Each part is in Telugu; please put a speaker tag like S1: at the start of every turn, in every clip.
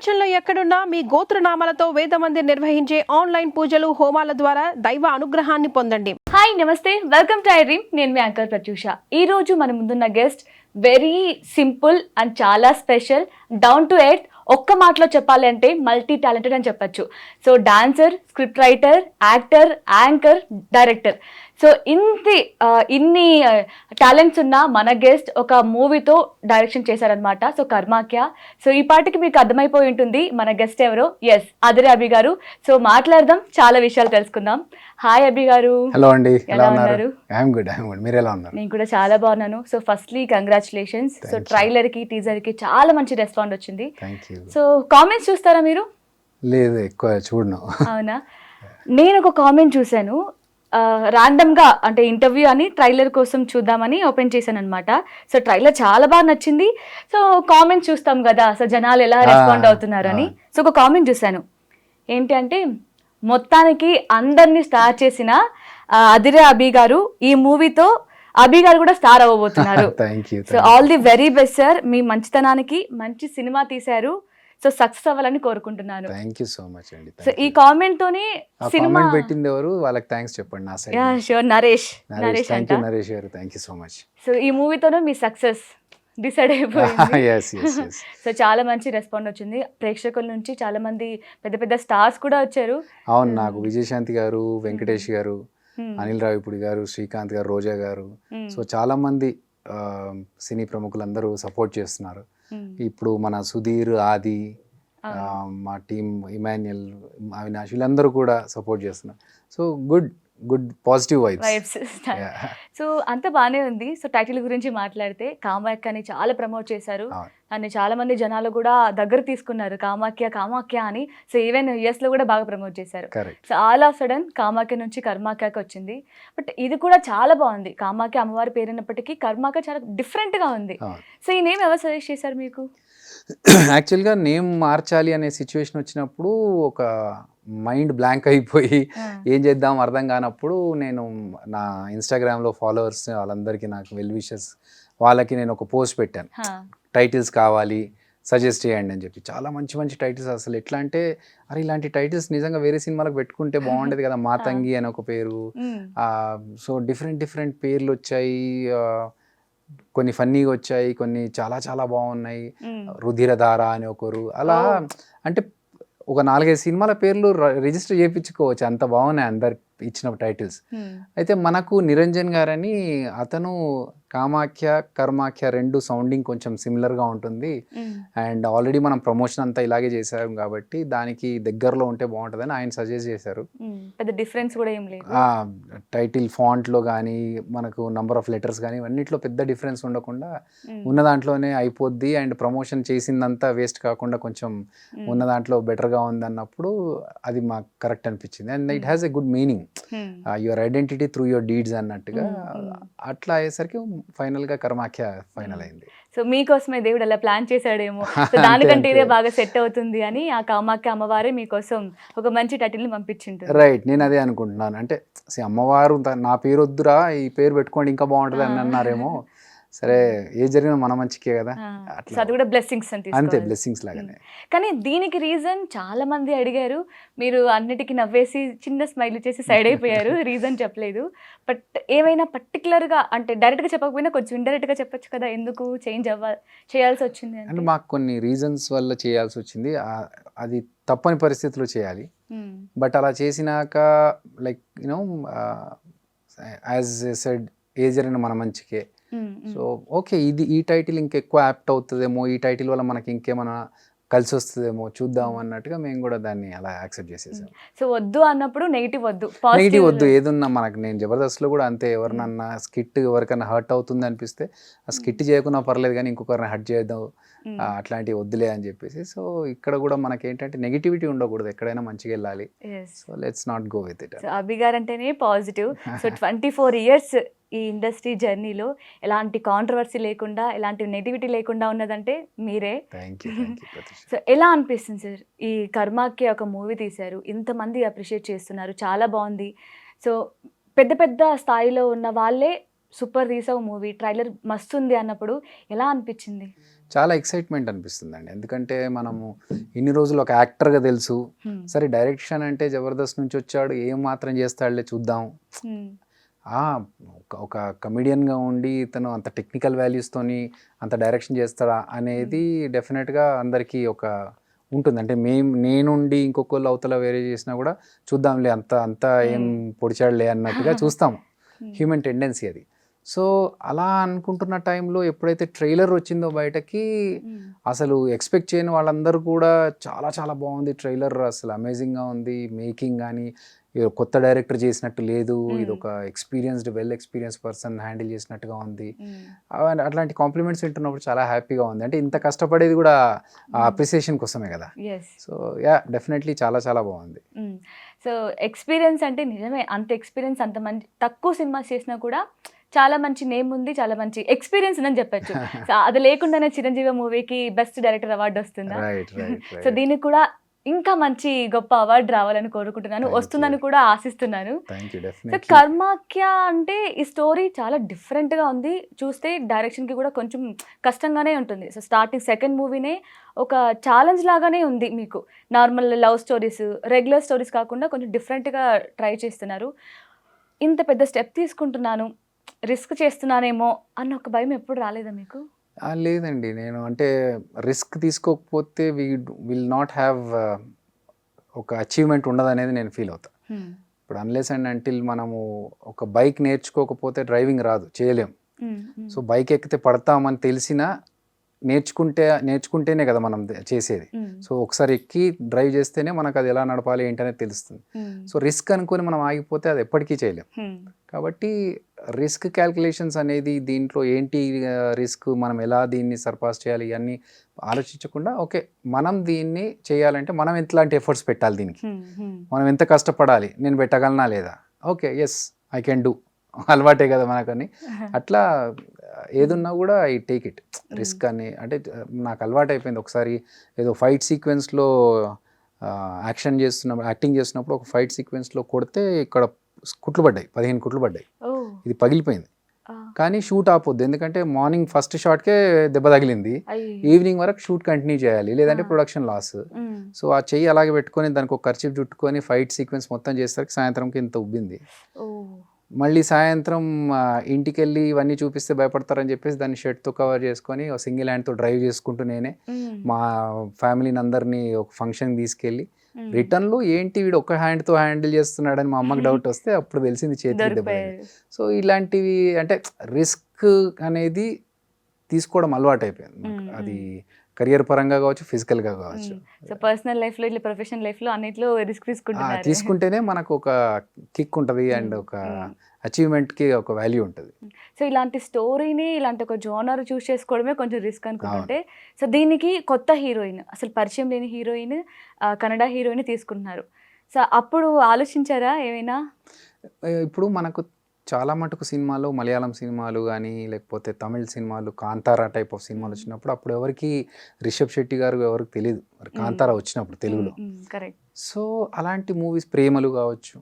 S1: ప్రపంచంలో ఎక్కడున్నా మీ గోత్రనామాలతో వేదమందిర్ నిర్వహించే ఆన్లైన్ పూజలు హోమాల ద్వారా దైవ అనుగ్రహాన్ని పొందండి.
S2: హాయ్ నమస్తే, వెల్కమ్ టు ఐ డ్రీమ్. నేను మీ యాంకర్ ప్రత్యూష. ఈ రోజు మన ముందున్న గెస్ట్ వెరీ సింపుల్ అండ్ చాలా స్పెషల్, డౌన్ టు ఎర్త్. ఒక్క మాటలో చెప్పాలి అంటే మల్టీ టాలెంటెడ్ అని చెప్పచ్చు. So dancer, script writer, actor, anchor, director. So ఇన్ని టాలెంట్స్ ఉన్న మన గెస్ట్ ఒక మూవీతో డైరెక్షన్ చేశారనమాట. సో కర్మాఖ్య. సో ఈ పాటికి మీకు అర్థమైపోయి ఉంటుంది మన గెస్ట్ ఎవరో. ఎస్, అదిరే అభి గారు. సో మాట్లాడదాం, చాలా విషయాలు తెలుసుకుందాం. హాయ్ అభి గారు.
S3: హలో అండి,
S2: ఎలా ఉన్నారు?
S3: మీరు ఎలా ఉన్నారు?
S2: నేను కూడా చాలా బాగున్నాను. So firstly congratulations. So trailer కి, టీజర్ కి చాలా మంచి రెస్పాండ్ వచ్చింది. సో కామెంట్స్ చూస్తారా మీరు?
S3: లేదు, ఎక్కువ చూడను.
S2: అవునా? నేను ఒక కామెంట్ చూశాను, ర్యాండమ్ గా, అంటే ఇంటర్వ్యూ అని ట్రైలర్ కోసం చూద్దామని ఓపెన్ చేశాను అనమాట. సో ట్రైలర్ చాలా బాగా నచ్చింది. సో కామెంట్ చూస్తాం కదా, సో జనాలు ఎలా రెస్పాండ్ అవుతున్నారు అని. సో ఒక కామెంట్ చూశాను, ఏంటి అంటే, మొత్తానికి అందరినీ స్టార్ చేసిన అదిరే అభి గారు ఈ మూవీతో అభి గారు కూడా స్టార్ అవ్వబోతున్నారు. So all the very best sir. మీ మంచితనానికి మంచి సినిమా తీశారు. సో సక్సెస్ అవ్వాలని కోరుకుంటున్నాను.
S3: థ్యాంక్ యూ సో మచ్ అండి.
S2: సో ఈ కామెంట్ తోని సినిమా
S3: పెట్టింది ఎవరు, వాళ్ళకి థ్యాంక్స్ చెప్పండి నా side.
S2: Yeah sure, Naresh.
S3: Thank you Naresh garu, thank you so much.
S2: So ఈ మూవీతోనే మీ సక్సెస్ డిసైడ్ అయిపోయింది. సో చాలా మంచి రెస్పాండ్ వచ్చింది ప్రేక్షకుల నుంచి. చాలా మంది పెద్ద పెద్ద స్టార్స్ కూడా వచ్చారు.
S3: అవును, నాకు విజయశాంతి గారు, వెంకటేష్ గారు, అనిల్ రావిపూడి గారు, శ్రీకాంత్ గారు, రోజా గారు, సో చాలా మంది సినీ ప్రముఖులందరూ సపోర్ట్ చేస్తున్నారు. ఇప్పుడు మన సుధీర్, ఆది, మా టీం ఇమాన్యుయల్, అవినాష్, వీళ్ళందరూ కూడా సపోర్ట్ చేస్తున్నారు. So good positive vibes.
S2: So అంత బాగానే ఉంది. సో టైటిల్ గురించి మాట్లాడితే, కామాఖ్యని చాలా ప్రమోట్ చేశారు. దాన్ని చాలా మంది జనాలు కూడా దగ్గర తీసుకున్నారు, కామాఖ్య కామాఖ్య అని. సో ఈవెన్ యుఎస్ లో కూడా బాగా ప్రమోట్ చేశారు. So all of sudden Kamakhya నుంచి కర్మాఖ్యకి వచ్చింది. బట్ ఇది కూడా చాలా బాగుంది. కామాఖ్య అమ్మవారి పేరున్నప్పటికీ కర్మాఖ్య చాలా డిఫరెంట్ గా ఉంది. సో ఈ నేమ్ ఎవరు సజెస్ట్ చేశారు మీకు?
S3: యాక్చువల్గా నేమ్ మార్చాలి అనే సిచ్యువేషన్ వచ్చినప్పుడు ఒక మైండ్ బ్లాంక్ అయిపోయి ఏం చేద్దాం అర్థం కానప్పుడు నేను నా ఇన్స్టాగ్రామ్లో ఫాలోవర్స్ వాళ్ళందరికీ, నాకు వెల్ విషెస్ వాళ్ళకి నేను ఒక పోస్ట్ పెట్టాను, టైటిల్స్ కావాలి సజెస్ట్ చేయండి అని చెప్పి. చాలా మంచి మంచి టైటిల్స్. అసలు ఎట్లా అంటే, అరే ఇలాంటి టైటిల్స్ నిజంగా వేరే సినిమాలకు పెట్టుకుంటే బాగుండేది కదా, మాతంగి అని ఒక పేరు. సో డిఫరెంట్ పేర్లు వచ్చాయి, కొన్ని ఫన్నీగా వచ్చాయి, కొన్ని చాలా చాలా బాగున్నాయి. రుధిరధార అని ఒకరు, అలా అంటే ఒక 4-5 సినిమాల పేర్లు రిజిస్టర్ చేయించుకోవచ్చు, అంత బాగున్నాయి అందరు ఇచ్చిన టైటిల్స్. అయితే మనకు నిరంజన్ గారని, అతను కామాఖ్య కర్మాఖ్య రెండు సౌండింగ్ కొంచెం సిమిలర్గా ఉంటుంది. అండ్ ఆల్రెడీ మనం ప్రమోషన్ అంతా ఇలాగే చేశారు కాబట్టి దానికి దగ్గరలో ఉంటే బాగుంటుందని ఆయన సజెస్ట్ చేశారు.
S2: పెద్ద డిఫరెన్స్ కూడా ఏం లేదు.
S3: టైటిల్ ఫాంట్లో కానీ, మనకు నంబర్ ఆఫ్ లెటర్స్ కానీ, ఇవన్నిట్లో పెద్ద డిఫరెన్స్ ఉండకుండా ఉన్న దాంట్లోనే అయిపోద్ది. అండ్ ప్రమోషన్ చేసిందంతా వేస్ట్ కాకుండా కొంచెం ఉన్న దాంట్లో బెటర్గా ఉంది అన్నప్పుడు అది మాకు కరెక్ట్ అనిపించింది. And it has a good meaning, your identity through your deeds అన్నట్టుగా. అట్లా అయ్యేసరికి ఫైనల్గా కర్మాఖ్య ఫైనల్ అయింది.
S2: సో మీకోసమే దేవుడు అలా ప్లాన్ చేశాడేమో, దానికంటే ఇదే బాగా సెట్ అవుతుంది అని ఆ కామాఖ్య అమ్మవారే మీకోసం ఒక మంచి టైటిల్ని పంపించింటారు.
S3: రైట్, నేను అదే అనుకుంటున్నాను. అంటే అమ్మవారు నా పేరు వద్దురా, ఈ పేరు పెట్టుకోండి ఇంకా బాగుంటుంది అని అన్నారేమో. సరే, ఏ జరిగినా మన మంచికే కదా,
S2: అది కూడా బ్లెస్సింగ్స్
S3: అంతే, బ్లెస్సింగ్స్ లాగానే.
S2: కానీ దీనికి రీజన్ చాలా మంది అడిగారు, మీరు అన్నిటికీ నవ్వేసి చిన్న స్మైల్ చేసి సైడ్ అయిపోయారు, రీజన్ చెప్పలేదు. బట్ ఏమైనా పర్టికులర్గా, అంటే డైరెక్ట్గా చెప్పకపోయినా కొంచెం ఇండైరెక్ట్గా చెప్పొచ్చు కదా, ఎందుకు చేయాల్సి వచ్చింది
S3: అంటే? మాకు కొన్ని రీజన్స్ వల్ల చేయాల్సి వచ్చింది, అది తప్పని పరిస్థితుల్లో చేయాలి. బట్ అలా చేసినాక like you know as I said, ఏ జరిగిన మన మంచికే. సో ఓకే, ఈ టైటిల్ ఇంకెక్కువ యాప్ట్ అవుతుందేమో, ఈ టైటిల్ వల్ల మనకి ఇంకేమైనా కలిసి వస్తుందేమో చూద్దాం అన్నట్టుగా మేము కూడా దాన్ని అలా యాక్సెప్ట్ చేసేసాం.
S2: సో వద్దు అన్నప్పుడు నెగిటివ్ వద్దు,
S3: ఏదున్నా మనకు. నేను జబర్దస్త్లో కూడా అంతే, ఎవరినన్నా స్కిట్ ఎవరికైనా హర్ట్ అవుతుంది అనిపిస్తే ఆ స్కిట్ చేయకున్నా పర్లేదు కానీ ఇంకొకరిని హర్ట్ చేద్దాం, అట్లాంటివి వద్దులే అని చెప్పేసి. సో ఇక్కడ కూడా మనకేంటంటే నెగిటివిటీ ఉండకూడదు, ఎక్కడైనా మంచిగా వెళ్ళాలి. So let's not go with it.
S2: Abhi garu అంటేనే పాజిటివ్. సో 24 years ఈ ఇండస్ట్రీ జర్నీలో ఎలాంటి కాంట్రవర్సీ లేకుండా, ఎలాంటి నెగిటివిటీ లేకుండా ఉన్నదంటే మీరే. సో ఎలా అనిపిస్తుంది సార్, ఈ కర్మాఖ్య ఒక మూవీ తీశారు, ఇంతమంది అప్రిషియేట్ చేస్తున్నారు, చాలా బాగుంది. సో పెద్ద పెద్ద స్థాయిలో ఉన్న వాళ్ళే సూపర్ తీసావు మూవీ, ట్రైలర్ మస్తు ఉంది అన్నప్పుడు ఎలా అనిపించింది?
S3: చాలా ఎక్సైట్మెంట్ అనిపిస్తుందండి. ఎందుకంటే మనము ఇన్ని రోజులు ఒక యాక్టర్గా తెలుసు, సరే డైరెక్షన్ అంటే జబర్దస్త్ నుంచి వచ్చాడు, ఏం మాత్రం చేస్తాడులే చూద్దాం. ఆ, ఒక కమెడియన్గా ఉండి తను అంత టెక్నికల్ వాల్యూస్తోని అంత డైరెక్షన్ చేస్తాడా అనేది డెఫినెట్గా అందరికీ ఒక ఉంటుంది. అంటే నేనుండి ఇంకొకళ్ళు అవతల వేరే చేసినా కూడా చూద్దాంలే, అంత ఏం పొడిచాడులే అన్నట్టుగా చూస్తాము. హ్యూమన్ టెండెన్సీ అది. సో అలా అనుకుంటున్న టైంలో ఎప్పుడైతే ట్రైలర్ వచ్చిందో బయటకి, అసలు ఎక్స్పెక్ట్ చేయని వాళ్ళందరూ కూడా చాలా చాలా బాగుంది ట్రైలర్, అసలు అమేజింగ్గా ఉంది, మేకింగ్ కానీ కొత్త డైరెక్టర్ చేసినట్టు లేదు, ఇది ఒక వెల్ ఎక్స్పీరియన్స్ పర్సన్ హ్యాండిల్ చేసినట్టుగా ఉంది. అట్లాంటి కాంప్లిమెంట్స్ వింటున్నప్పుడు చాలా హ్యాపీగా ఉంది. అంటే ఇంత కష్టపడేది కూడా అప్రిసియేషన్ కోసమే కదా. సో డెఫినెట్లీ చాలా చాలా బాగుంది.
S2: సో ఎక్స్పీరియన్స్ అంటే నిజమే, అంత ఎక్స్పీరియన్స్, అంత మంచి తక్కువ సినిమాస్ చేసినా కూడా చాలా మంచి నేమ్ ఉంది, చాలా మంచి ఎక్స్పీరియన్స్ ఉందని చెప్పచ్చు. సో అది లేకుండానే చిరంజీవి మూవీకి బెస్ట్ డైరెక్టర్ అవార్డు వస్తుందా? సో దీనికి కూడా ఇంకా మంచి గొప్ప అవార్డు రావాలని కోరుకుంటున్నాను, వస్తుందని కూడా ఆశిస్తున్నాను. సో కర్మాఖ్య అంటే ఈ స్టోరీ చాలా డిఫరెంట్గా ఉంది, చూస్తే డైరెక్షన్కి కూడా కొంచెం కష్టంగానే ఉంటుంది. సో స్టార్టింగ్ సెకండ్ మూవీనే ఒక ఛాలెంజ్ లాగానే ఉంది మీకు. Normal love stories, regular stories కాకుండా కొంచెం డిఫరెంట్గా ట్రై చేస్తున్నారు. ఇంత పెద్ద స్టెప్ తీసుకుంటున్నాను, రిస్క్ చేస్తున్నానేమో అన్న ఒక భయం ఎప్పుడు రాలేదా మీకు?
S3: లేదండి, నేను అంటే రిస్క్ తీసుకోకపోతే విల్ నాట్ హ్యావ్ ఒక అచీవ్మెంట్ ఉండదు అనేది నేను ఫీల్ అవుతా. ఇప్పుడు అన్లెస్ అండ్ అంటిల్ మనము ఒక బైక్ నేర్చుకోకపోతే డ్రైవింగ్ రాదు, చేయలేం. సో బైక్ ఎక్కితే పడతామని తెలిసినా నేర్చుకుంటేనే కదా మనం చేసేది. సో ఒకసారి ఎక్కి డ్రైవ్ చేస్తేనే మనకు అది ఎలా నడపాలి ఏంటనేది తెలుస్తుంది. సో రిస్క్ అనుకుని మనం ఆగిపోతే అది ఎప్పటికీ చేయలేం. కాబట్టి రిస్క్ క్యాల్కులేషన్స్ అనేది దీంట్లో ఏంటి రిస్క్, మనం ఎలా దీన్ని సర్పాస్ చేయాలి ఇవన్నీ ఆలోచించకుండా, ఓకే మనం దీన్ని చేయాలంటే మనం ఎంతలాంటి ఎఫర్ట్స్ పెట్టాలి, దీనికి మనం ఎంత కష్టపడాలి, నేను పెట్టగలనా లేదా, okay yes I can do, అలవాటే కదా మనకని. అట్లా ఏదున్నా కూడా ఐ టేక్ ఇట్ రిస్క్ అని. అంటే నాకు అలవాటు అయిపోయింది. ఒకసారి ఏదో ఫైట్ సీక్వెన్స్లో యాక్టింగ్ చేస్తున్నప్పుడు ఒక ఫైట్ సీక్వెన్స్లో కొడితే ఇక్కడ కుట్లు పడ్డాయి, 15 కుట్లు పడ్డాయి, ఇది పగిలిపోయింది. కానీ షూట్ ఆపొద్దు, ఎందుకంటే మార్నింగ్ ఫస్ట్ షాట్కే దెబ్బ తగిలింది, ఈవినింగ్ వరకు షూట్ కంటిన్యూ చేయాలి, లేదంటే ప్రొడక్షన్ లాస్. సో ఆ చెయ్యి అలాగే పెట్టుకొని దానికి ఒక ఖర్చు చుట్టుకొని ఫైట్ సీక్వెన్స్ మొత్తం చేసరికి సాయంత్రంకి ఇంత ఉబ్బింది. మళ్ళీ సాయంత్రం ఇంటికి వెళ్ళి ఇవన్నీ చూపిస్తే భయపడతారని చెప్పేసి దాన్ని షర్ట్తో కవర్ చేసుకొని సింగిల్ హ్యాండ్తో డ్రైవ్ చేసుకుంటూ నేనే మా ఫ్యామిలీని అందరినీ ఒక ఫంక్షన్కి తీసుకెళ్ళి రిటర్న్లో ఏంటి వీడు ఒక హ్యాండ్తో హ్యాండిల్ చేస్తున్నాడని మా అమ్మకి డౌట్ వస్తే అప్పుడు తెలిసింది చేతికి దెబ్బ. సో ఇలాంటివి అంటే రిస్క్ అనేది తీసుకోవడం అలవాటు అయిపోయింది. అది కెరియర్ పరంగా కావచ్చు, ఫిజికల్గా కావచ్చు.
S2: సో పర్సనల్ లైఫ్లో ఇట్లా ప్రొఫెషనల్ లైఫ్లో అన్నిట్లో రిస్క్
S3: తీసుకుంటేనే మనకు ఒక కిక్ ఉంటుంది అండ్ ఒక అచీవ్మెంట్కి ఒక వాల్యూ ఉంటుంది.
S2: సో ఇలాంటి స్టోరీని, ఇలాంటి ఒక జోనర్ చూస్ చేసుకోవడమే కొంచెం రిస్క్ అనుకుంటుంటే, సో దీనికి కొత్త హీరోయిన్, అసలు పరిచయం లేని హీరోయిన్, కన్నడ హీరోయిన్ తీసుకుంటున్నారు. సో అప్పుడు ఆలోచించారా ఏమైనా?
S3: ఇప్పుడు మనకు చాలా మటుకు సినిమాలు, మలయాళం సినిమాలు కానీ లేకపోతే తమిళ సినిమాలు, కాంతారా టైప్ ఆఫ్ సినిమాలు వచ్చినప్పుడు అప్పుడు ఎవరికి రిషబ్ శెట్టి గారు ఎవరికి తెలియదు కాంతారా వచ్చినప్పుడు తెలుగులో. సో అలాంటి మూవీస్, ప్రేమలు కావచ్చు,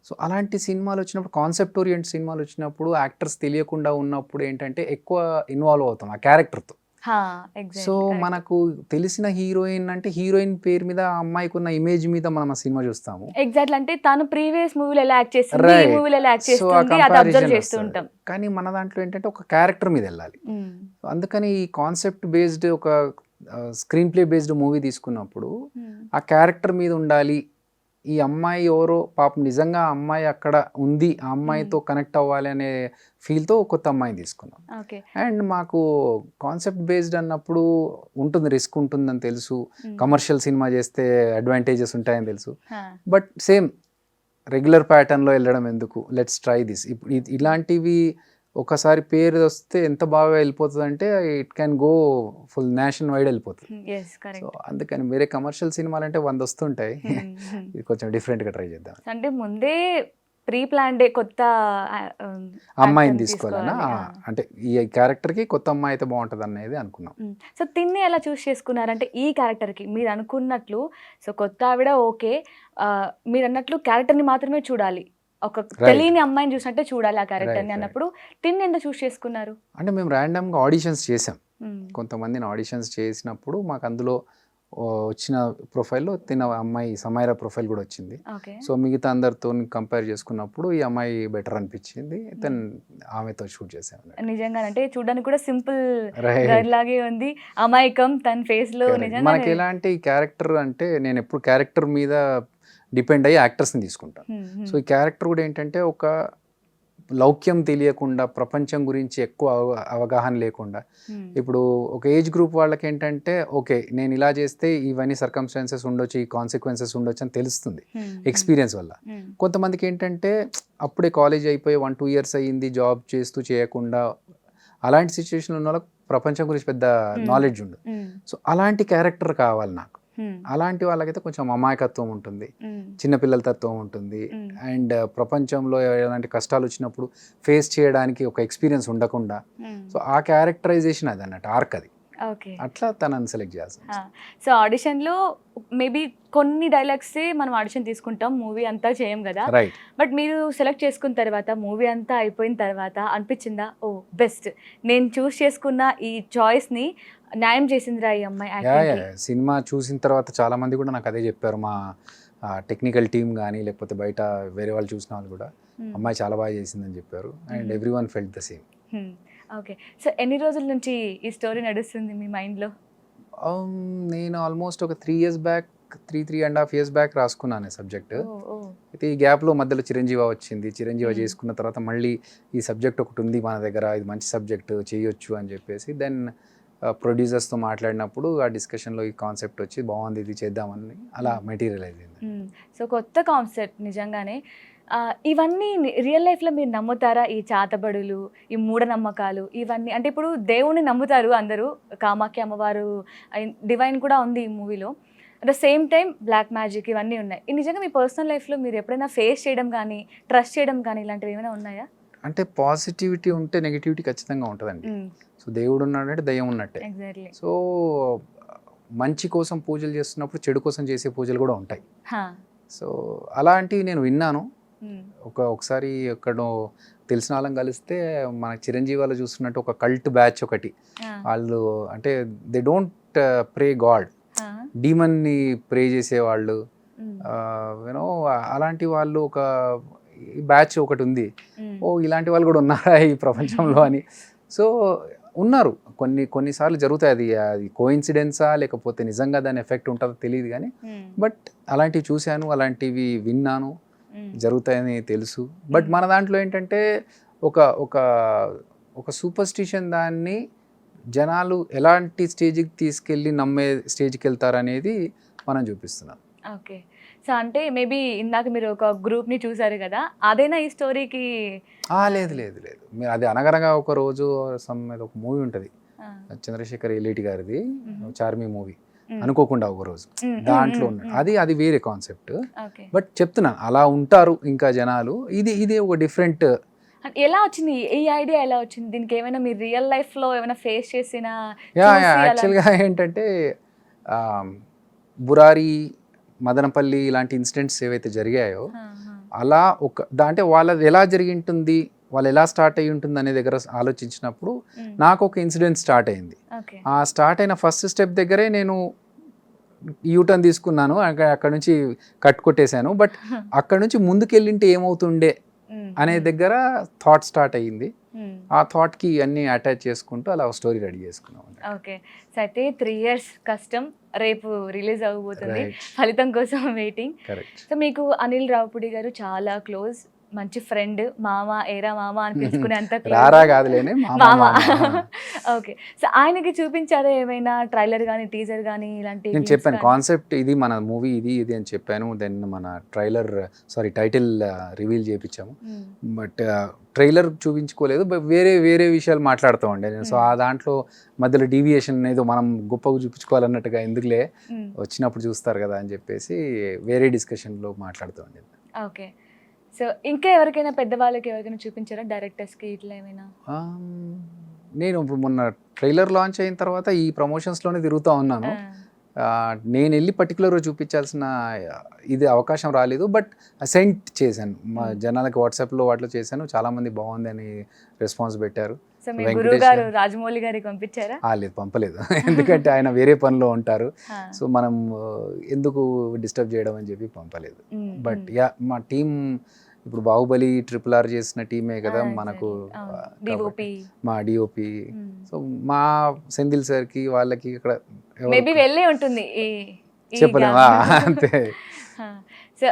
S3: సో అలాంటి సినిమాలు వచ్చినప్పుడు, కాన్సెప్ట్ ఓరియంట్ సినిమాలు వచ్చినప్పుడు యాక్టర్స్ తెలియకుండా ఉన్నప్పుడు ఏంటంటే ఎక్కువ ఇన్వాల్వ్ అవుతాం ఆ క్యారెక్టర్తో. సో మనకు తెలిసిన హీరోయిన్ అంటే హీరోయిన్ పేరు మీద ఆ అమ్మాయికి ఉన్న ఇమేజ్ మీద మనం ఆ సినిమా చూస్తాము.
S2: ఎగ్జాక్ట్లీ, అంటే తను ప్రీవియస్ మూవీలో ఎలా యాక్ట్ చేస్తుంది, ఈ మూవీలో ఎలా యాక్ట్ చేస్తుంది అది అబ్జర్వ్ చేస్తూ ఉంటాం.
S3: కానీ మన దాంట్లో ఏంటంటే ఒక క్యారెక్టర్ మీద వెళ్ళాలి. అందుకని ఈ కాన్సెప్ట్ బేస్డ్, ఒక స్క్రీన్ ప్లే బేస్డ్ మూవీ తీసుకున్నప్పుడు ఆ క్యారెక్టర్ మీద ఉండాలి. ఈ అమ్మాయి ఎవరో పాపం నిజంగా ఆ అమ్మాయి అక్కడ ఉంది, ఆ అమ్మాయితో కనెక్ట్ అవ్వాలి అనే ఫీల్తో కొత్త అమ్మాయిని తీసుకున్నాం. అండ్ మాకు కాన్సెప్ట్ బేస్డ్ అన్నప్పుడు ఉంటుంది, రిస్క్ ఉంటుందని తెలుసు, కమర్షియల్ సినిమా చేస్తే అడ్వాంటేజెస్ ఉంటాయని తెలుసు. బట్ సేమ్ రెగ్యులర్ ప్యాటర్న్లో వెళ్ళడం ఎందుకు, లెట్స్ ట్రై దిస్. ఇప్పుడు ఇలాంటివి ఒకసారి పేరు వస్తే ఎంత బాగా వెళ్ళిపోతుంది అంటే it can go full nation wide వెళ్ళిపోతుంది. సో అందుకని వేరే కమర్షియల్ సినిమాలు అంటే 100 వస్తుంటాయి, ఇది కొంచెం డిఫరెంట్గా ట్రై చేద్దాం.
S2: అంటే ముందే ప్రీ ప్లాన్డ్ కొత్త
S3: అమ్మాయిని తీసుకోవాలన్నా, అంటే ఈ క్యారెక్టర్కి కొత్త అమ్మాయి అయితే బాగుంటుంది అనేది అనుకున్నాం.
S2: సో తిన్ని ఎలా చూస్ చేసుకున్నారంటే ఈ క్యారెక్టర్కి మీరు అనుకున్నట్లు, సో కొత్త ఆవిడ ఓకే, మీరు అన్నట్లు క్యారెక్టర్ని మాత్రమే చూడాలి, ఒక తెలియని అమ్మాయిని చూసినట్టే చూడాలి ఆ క్యారెక్టర్ని అన్నప్పుడు తిన్ని ఎంత చూస్ చేసుకున్నారు?
S3: అంటే మేము ర్యాండమ్గా ఆడిషన్స్ చేసాం. కొంతమందిని ఆడిషన్స్ చేసినప్పుడు మాకు అందులో వచ్చిన ప్రొఫైల్లో తిన అమ్మాయి సమైరా ప్రొఫైల్ కూడా వచ్చింది.
S2: ఓకే.
S3: సో మిగతా అందరితో కంపేర్ చేసుకున్నప్పుడు ఈ అమ్మాయి బెటర్ అనిపించింది. ఆమెతో షూట్ చేసాము.
S2: నిజంగా అంటే చూడడానికి కూడా సింపుల్
S3: Right.
S2: గర్ల్ లాగే ఉంది, అమాయకం తన ఫేస్ లో. నిజంగా
S3: మనకి ఎలాంటి క్యారెక్టర్ అంటే నేను ఎప్పుడు క్యారెక్టర్ మీద డిపెండ్ అయ్యి యాక్టర్స్ని తీసుకుంటాను. సో ఈ క్యారెక్టర్ కూడా ఏంటంటే ఒక లౌక్యం తెలియకుండా, ప్రపంచం గురించి ఎక్కువ అవగాహన లేకుండా, ఇప్పుడు ఒక ఏజ్ గ్రూప్ వాళ్ళకి ఏంటంటే ఓకే నేను ఇలా చేస్తే ఇవన్నీ సర్కమ్స్టాన్సెస్ ఉండొచ్చు, ఈ కాన్సిక్వెన్సెస్ ఉండొచ్చు అని తెలుస్తుంది ఎక్స్పీరియన్స్ వల్ల. కొంతమందికి ఏంటంటే అప్పుడే కాలేజ్ అయిపోయి 1-2 years అయ్యింది, జాబ్ చేస్తూ చేయకుండా, అలాంటి సిచ్యువేషన్ ఉన్న వాళ్ళకి ప్రపంచం గురించి పెద్ద నాలెడ్జ్ ఉండదు. సో అలాంటి క్యారెక్టర్ కావాలి నాకు. అలాంటి వాళ్ళకైతే కొంచెం అమాయకత్వం ఉంటుంది, చిన్నపిల్లల తత్వం ఉంటుంది, అండ్ ప్రపంచంలో ఎలాంటి కష్టాలు వచ్చినప్పుడు ఫేస్ చేయడానికి ఒక ఎక్స్పీరియన్స్ ఉండకుండా, సో ఆ క్యారెక్టరైజేషన్ అది అన్నట్టు ఆర్క్ అది.
S2: ఓకే.
S3: అట్లా తనని సెలెక్ట్ చేయాల్సి.
S2: సో ఆడిషన్లో మేబీ కొన్ని డైలాగ్సే మనం ఆడిషన్ తీసుకుంటాం, మూవీ అంతా చేయం కదా.
S3: రైట్.
S2: బట్ మీరు సెలెక్ట్ చేసుకున్న తర్వాత మూవీ అంతా అయిపోయిన తర్వాత అనిపించిందా, ఓ బెస్ట్ నేను చూస్ చేసుకున్న ఈ చాయిస్ని న్యాయం చేసిందిరా ఈ అమ్మాయి యాక్టింగ్?
S3: సినిమా చూసిన తర్వాత చాలా మంది కూడా నాకు అదే చెప్పారు. మా టెక్నికల్ టీమ్ కానీ లేకపోతే బయట వేరే వాళ్ళు చూసిన వాళ్ళు కూడా అమ్మాయి చాలా బాగా చేసిందని చెప్పారు. And every one felt the same.
S2: Okay. So ఎన్ని రోజుల నుంచి ఈ స్టోరీ నడుస్తుంది మీ మైండ్లో?
S3: నేను ఆల్మోస్ట్ ఒక 3.5 years బ్యాక్ రాసుకున్నాను సబ్జెక్ట్. అయితే ఈ గ్యాప్లో మధ్యలో చిరంజీవి వచ్చింది. చిరంజీవి చేసుకున్న తర్వాత మళ్ళీ ఈ సబ్జెక్ట్ ఒకటి ఉంది మన దగ్గర, ఇది మంచి సబ్జెక్ట్ చేయొచ్చు అని చెప్పేసి దెన్ ప్రొడ్యూసర్స్తో మాట్లాడినప్పుడు ఆ డిస్కషన్లో ఈ కాన్సెప్ట్ వచ్చి బాగుంది, ఇది చేద్దామని అలా మెటీరియలైజ్ అయింది.
S2: సో కొత్త కాన్సెప్ట్ నిజంగానే. ఇవన్నీ రియల్ లైఫ్లో మీరు నమ్ముతారా? ఈ చాతబడులు, ఈ మూఢనమ్మకాలు ఇవన్నీ అంటే ఇప్పుడు దేవుణ్ణి నమ్ముతారు అందరూ, కామాఖ్య అమ్మవారు డివైన్ కూడా ఉంది ఈ మూవీలో. At the same time black magic ఇవన్నీ ఉన్నాయి. ఈ నిజంగా మీ పర్సనల్ లైఫ్లో మీరు ఎప్పుడైనా ఫేస్ చేయడం కానీ, ట్రస్ట్ చేయడం కానీ ఇలాంటివి ఏమైనా ఉన్నాయా?
S3: అంటే పాజిటివిటీ ఉంటే నెగిటివిటీ ఖచ్చితంగా ఉంటుందండి. సో దేవుడు ఉన్నాడంటే దయ్యం ఉన్నట్టే.
S2: ఎగ్జాక్ట్లీ.
S3: సో మంచి కోసం పూజలు చేస్తున్నప్పుడు చెడు కోసం చేసే పూజలు కూడా ఉంటాయి. సో అలాంటివి నేను విన్నాను. ఒకసారి ఎక్కడో తెలిసిన వాళ్ళని కలిస్తే మనకి చిరంజీవి వాళ్ళు చూస్తున్నట్టు ఒక కల్ట్ బ్యాచ్ ఒకటి, వాళ్ళు అంటే దే డోంట్ ప్రే గాడ్, డీమన్ని ప్రే చేసేవాళ్ళు, యూనో అలాంటి వాళ్ళు ఒక బ్యాచ్ ఒకటి ఉంది. ఓ ఇలాంటి వాళ్ళు కూడా ఉన్నారా ఈ ప్రపంచంలో అని. సో ఉన్నారు, కొన్నిసార్లు జరుగుతాయి. అది కోఇన్సిడెన్సా లేకపోతే నిజంగా దాని ఎఫెక్ట్ ఉంటుందో తెలియదు కానీ, బట్ అలాంటివి చూశాను, అలాంటివి విన్నాను, జరుగుతాయని తెలుసు. బట్ మన దాంట్లో ఏంటంటే ఒక సూపర్స్టిషన్ దాన్ని జనాలు ఎలాంటి స్టేజ్కి తీసుకెళ్ళి నమ్మే స్టేజ్కి వెళ్తారనేది మనం చూపిస్తున్నాం.
S2: ఓకే. సో అంటే మేబీ ఇందాక మీరు ఒక గ్రూప్ని చూసారు కదా, అదేనా ఈ స్టోరీకి?
S3: లేదు లేదు లేదు, మీరు అది అనగనగా ఒక రోజు ఒక మూవీ ఉంటుంది చంద్రశేఖర్ ఎల్లేటి గారిది, చార్మి మూవీ, అనుకోకుండా ఒక రోజు దాంట్లో ఉన్నాడు. అది వేరే కాన్సెప్ట్. బట్ చెప్తున్నాను అలా ఉంటారు ఇంకా జనాలు. ఇది ఒక డిఫరెంట్.
S2: ఎలా వచ్చింది ఈ ఐడియా? ఎలా వచ్చింది దీనికి? ఏమైనా మీరు రియల్ లైఫ్ లో ఏమైనా ఫేస్ చేసిన?
S3: యాక్చువల్గా ఏంటంటే బురారి, మదనపల్లి ఇలాంటి ఇన్సిడెంట్స్ ఏవైతే జరిగాయో అలా అంటే వాళ్ళది ఎలా జరిగి ఉంటుంది, వాళ్ళు ఎలా స్టార్ట్ అయ్యి ఉంటుంది అనే దగ్గర ఆలోచించినప్పుడు నాకు ఒక ఇన్సిడెంట్ స్టార్ట్ అయింది. ఆ స్టార్ట్ అయిన ఫస్ట్ స్టెప్ దగ్గరే నేను యూటర్న్ తీసుకున్నాను, అక్కడ నుంచి కట్ కొట్టేశాను. బట్ అక్కడ నుంచి ముందుకెళ్ళింటే ఏమవుతుండే అనే దగ్గర థాట్ స్టార్ట్ అయ్యింది. ఆ థాట్కి అన్నీ అటాచ్ చేసుకుంటూ అలా స్టోరీ రెడీ చేసుకున్నాం.
S2: ఓకే. సో అయితే 3 years కష్టం, రేపు రిలీజ్ అవ్వబోతుంది, ఫలితం కోసం వెయిటింగ్. సో మీకు అనిల్ రావుపూడి గారు చాలా క్లోజ్, మంచి ఫ్రెండ్, మామ, ఏరా మామ అని పిలుచుకునే అంత మామ. ఓకే. సో ఆయనకి చూపించారా ఏమైనా ట్రైలర్ కానీ టీజర్ కానీ ఇలాంటి?
S3: నేను చెప్పాను కాన్సెప్ట్ ఇది మన మూవీ ఇది అని చెప్పాను. దెన్ మన టైటిల్ రివీల్ చేయించాము. బట్ ట్రైలర్ చూపించుకోలేదు, వేరే విషయాలు మాట్లాడుతూ ఉండే నేను. సో ఆ దాంట్లో మధ్యలో డీవియేషన్ ఏదో మనం గొప్పగా చూపించుకోవాలన్నట్టుగా ఎందుకులే, వచ్చినప్పుడు చూస్తారు కదా అని చెప్పేసి వేరే డిస్కషన్లో మాట్లాడుతూ ఉండేది.
S2: ఓకే. సో ఇంకా ఎవరికైనా పెద్దవాళ్ళకి ఎవరికైనా చూపించారా, డైరెక్టర్స్కి ఇట్లా ఏమైనా?
S3: నేను ఇప్పుడు మొన్న ట్రైలర్ లాంచ్ అయిన తర్వాత ఈ ప్రమోషన్స్లోనే తిరుగుతూ ఉన్నాను. నేను వెళ్ళి పర్టికులర్గా చూపించాల్సిన ఇది అవకాశం రాలేదు. బట్ సెండ్ చేశాను, మా జనాలకి వాట్సాప్లో వాటిలో చేశాను. చాలామంది బాగుంది అని రెస్పాన్స్ పెట్టారు.
S2: సో మీ
S3: వెంకటేష్
S2: గురువు గారు రాజమౌళి గారికి పంపించారా?
S3: లేదు పంపలేదు. ఎందుకంటే ఆయన వేరే పనిలో ఉంటారు.
S2: ఆ.
S3: సో మనం ఎందుకు డిస్టర్బ్ చేయడం అని చెప్పి పంపలేదు. బట్ యా మా టీం ఇప్పుడు బాహుబలి RRR చేసిన టీమే కదా మనకు
S2: డిఓపి
S3: మా డిఓపి. సో మా సెంధిల్ సార్కి వాళ్ళకి ఇక్కడ
S2: మేబీ వెళ్ళే ఉంటుంది
S3: చెప్పలేమా అంతే.
S2: సో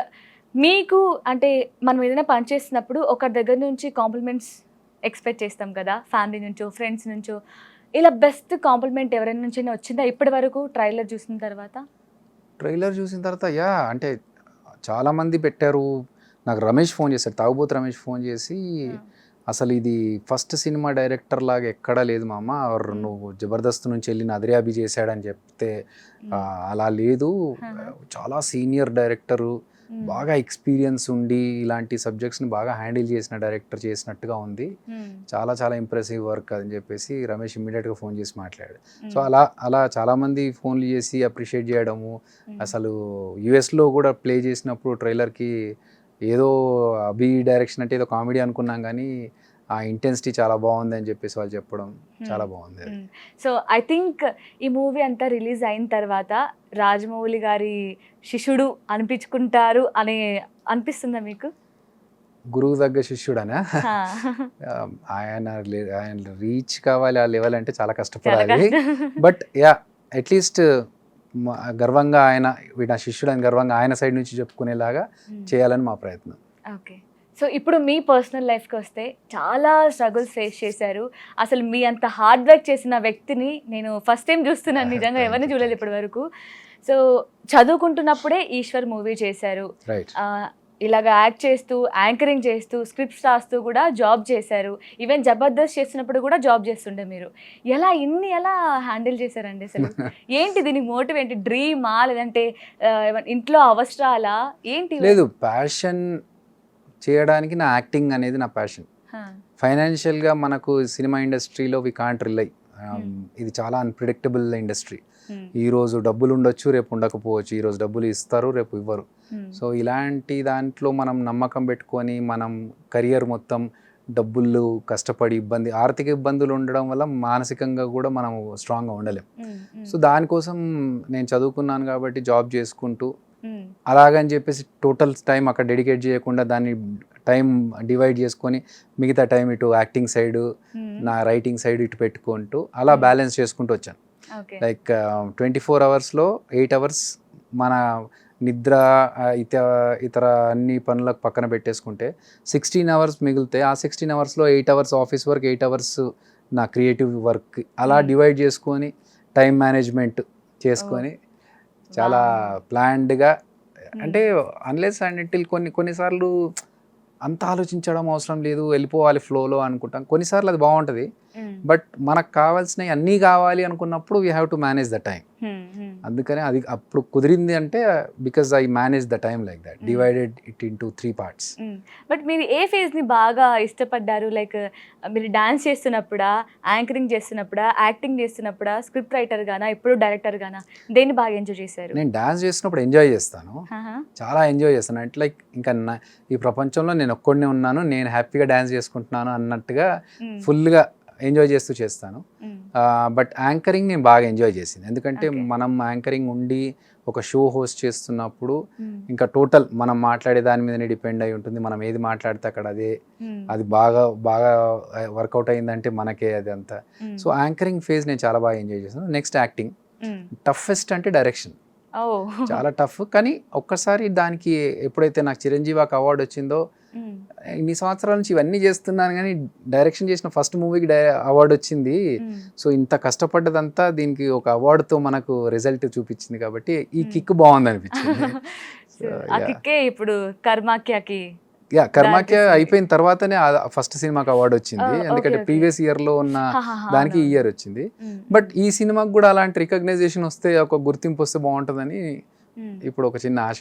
S2: మీకు అంటే మనం ఏదైనా పని చేస్తున్నప్పుడు ఒకరి దగ్గర నుంచి కాంప్లిమెంట్స్ ఎక్స్పెక్ట్ చేస్తాం కదా, ఫ్యామిలీ నుంచో ఫ్రెండ్స్ నుంచో. ఇలా బెస్ట్ కాంప్లిమెంట్ ఎవరైనా నుంచి వచ్చిందా ఇప్పటి వరకు ట్రైలర్ చూసిన తర్వాత?
S3: ట్రైలర్ చూసిన తర్వాత అంటే చాలా మంది పెట్టారు. నాకు రమేష్ ఫోన్ చేశాడు, తాగుబోతు రమేష్ ఫోన్ చేసి అసలు ఇది ఫస్ట్ సినిమా డైరెక్టర్ లాగా ఎక్కడా లేదు మామ, నువ్వు జబర్దస్త్ నుంచి వెళ్ళి అదిరాబి చేశాడని చెప్తే అలా లేదు, చాలా సీనియర్ డైరెక్టరు, బాగా ఎక్స్పీరియన్స్ ఉండి ఇలాంటి సబ్జెక్ట్స్ని బాగా హ్యాండిల్ చేసిన డైరెక్టర్ చేసినట్టుగా ఉంది, చాలా చాలా ఇంప్రెసివ్ వర్క్ అని చెప్పేసి రమేష్ ఇమ్మీడియట్గా ఫోన్ చేసి మాట్లాడాడు. సో అలా చాలామంది ఫోన్లు చేసి అప్రిషియేట్ చేయడము. అసలు యుఎస్లో కూడా ప్లే చేసినప్పుడు ట్రైలర్కి ఏదో అభి డైరెక్షన్ అంటే ఏదో కామెడీ అనుకున్నాం, కానీ ఆ ఇంటెన్సిటీ చాలా బాగుంది అని చెప్పేసి వాళ్ళు చెప్పడం చాలా బాగుంది.
S2: సో ఐ థింక్ ఈ మూవీ అంతా రిలీజ్ అయిన తర్వాత రాజమౌళి గారి శిష్యుడు అనిపించుకుంటారు అని అనిపిస్తుందా మీకు?
S3: గురువు తగ్గ శిష్యుడనా? ఆయన రీచ్ కావాలి ఆ లెవెల్ అంటే చాలా కష్టపడాలి. బట్ యా అట్లీస్ట్ గర్వంగా ఆయన నా శిష్యుడు అని గర్వంగా ఆయన సైడ్ నుంచి చెప్పుకునేలాగా చేయాలని మా ప్రయత్నం.
S2: ఓకే. సో ఇప్పుడు మీ పర్సనల్ లైఫ్కి వస్తే చాలా స్ట్రగుల్స్ ఫేస్ చేశారు. అసలు మీ అంత హార్డ్ వర్క్ చేసిన వ్యక్తిని నేను ఫస్ట్ టైం చూస్తున్నాను, నిజంగా ఎవరిని చూడలేదు ఇప్పటి వరకు. సో చదువుకుంటున్నప్పుడే ఈశ్వర్ మూవీ చేశారు, ఇలాగ యాక్ట్ చేస్తూ యాంకరింగ్ చేస్తూ స్క్రిప్ట్స్ రాస్తూ కూడా జాబ్ చేశారు, ఈవెన్ జబర్దస్త్ చేసినప్పుడు కూడా జాబ్ చేస్తుండే. మీరు ఎలా హ్యాండిల్ చేశారండి? అసలు ఏంటి దీనికి మోటివ్ ఏంటి? డ్రీమా లేదంటే ఇంట్లో అవసరాలా ఏంటి?
S3: లేదు, ప్యాషన్ చేయడానికి నా యాక్టింగ్ అనేది నా ప్యాషన్. ఫైనాన్షియల్గా మనకు సినిమా ఇండస్ట్రీలో వి కాంట్ రిలై, ఇది చాలా అన్ప్రిడిక్టబుల్ ఇండస్ట్రీ. ఈరోజు డబ్బులు ఉండొచ్చు, రేపు ఉండకపోవచ్చు, ఈరోజు డబ్బులు ఇస్తారు, రేపు ఇవ్వరు. సో ఇలాంటి దాంట్లో మనం నమ్మకం పెట్టుకొని మనం కెరియర్ మొత్తం డబ్బులు కష్టపడి ఆర్థిక ఇబ్బందులు ఉండడం వల్ల మానసికంగా కూడా మనం స్ట్రాంగ్గా ఉండలేం. సో దానికోసం నేను చదువుకున్నాను కాబట్టి జాబ్ చేసుకుంటూ అలాగని చెప్పేసి టోటల్ టైం అక్కడ డెడికేట్ చేయకుండా దాన్ని టైం డివైడ్ చేసుకొని మిగతా టైం ఇటు యాక్టింగ్ సైడ్ నా రైటింగ్ సైడ్ ఇటు పెట్టుకుంటూ అలా బ్యాలెన్స్ చేసుకుంటూ వచ్చాను. లైక్ 24 అవర్స్లో 8 అవర్స్ మన నిద్ర ఇతర అన్ని పనులకు పక్కన పెట్టేసుకుంటే 16 అవర్స్ మిగిలితే ఆ 16 అవర్స్లో 8 అవర్స్ ఆఫీస్ వర్క్, 8 అవర్స్ నా క్రియేటివ్ వర్క్, అలా డివైడ్ చేసుకొని టైం మేనేజ్మెంట్ చేసుకొని చాలా ప్లాన్డ్గా, అంటే అన్లెస్ అండ్ అంటిల్ కొన్నిసార్లు అంత ఆలోచించడం అవసరం లేదు, వెళ్ళిపోవాలి ఫ్లోలో అనుకుంటాం. కొన్నిసార్లు అది బాగుంటుంది, బట్ మనకు కావాల్సినవి అన్నీ కావాలి అనుకున్నప్పుడు we have to manage the time. అందుకనే అది అప్పుడు కుదిరింది అంటే because I manage the time like that, divided it into 3 parts.
S2: But మీరు ఏ ఫేజ్ని బాగా ఇష్టపడ్డారు? లైక్ మీరు డాన్స్ చేస్తున్నప్పుడా, యాంకరింగ్ చేస్తున్నప్పుడా, యాక్టింగ్ చేస్తున్నప్పుడా, స్క్రిప్ట్ రైటర్ గానా, ఇప్పుడు డైరెక్టర్ గానా, దేన్ని బాగా ఎంజాయ్ చేశారు?
S3: నేను డాన్స్ చేస్తున్నప్పుడు ఎంజాయ్ చేస్తాను, చాలా ఎంజాయ్ చేస్తాను. అంటే లైక్ ఇంకా ఈ ప్రపంచంలో నేను ఒక్కడినే ఉన్నాను, నేను హ్యాపీగా డాన్స్ చేసుకుంటున్నాను అన్నట్టుగా ఫుల్గా ఎంజాయ్ చేస్తూ చేస్తాను. బట్ యాంకరింగ్ నేను బాగా ఎంజాయ్ చేసింది, ఎందుకంటే మనం యాంకరింగ్ ఉండి ఒక షో హోస్ట్ చేస్తున్నప్పుడు ఇంకా టోటల్ మనం మాట్లాడే దాని మీదనే డిపెండ్ అయి ఉంటుంది. మనం ఏది మాట్లాడితే అక్కడ అది బాగా వర్కౌట్ అయిందంటే మనకే అది అంతా. సో యాంకరింగ్ ఫేజ్ నేను చాలా బాగా ఎంజాయ్ చేస్తాను. నెక్స్ట్ యాక్టింగ్, టఫెస్ట్ అంటే డైరెక్షన్, చాలా టఫ్. కానీ ఒక్కసారి దానికి ఎప్పుడైతే నాకు చిరంజీవాకి అవార్డు వచ్చిందో, ఇన్ని సంవత్సరాల నుంచి ఇవన్నీ చేస్తున్నాను కానీ డైరెక్షన్ చేసిన ఫస్ట్ మూవీకి అవార్డు వచ్చింది. సో ఇంత కష్టపడ్డదంతా దీనికి ఒక అవార్డుతో మనకు రిజల్ట్ చూపించింది కాబట్టి ఈ కిక్ బాగుంది అనిపించింది.
S2: ఇప్పుడు కర్మాక్యకి
S3: కర్మాక్య అయిపోయిన తర్వాతనే ఫస్ట్ సినిమాకి అవార్డు వచ్చింది, ఎందుకంటే ప్రీవియస్ ఇయర్ లో ఉన్న దానికి ఈ ఇయర్ వచ్చింది. బట్ ఈ సినిమాకి కూడా అలాంటి రికగ్నైజేషన్ వస్తే, ఒక గుర్తింపు వస్తే బాగుంటుందని ఇప్పుడు ఒక చిన్న ఆశ.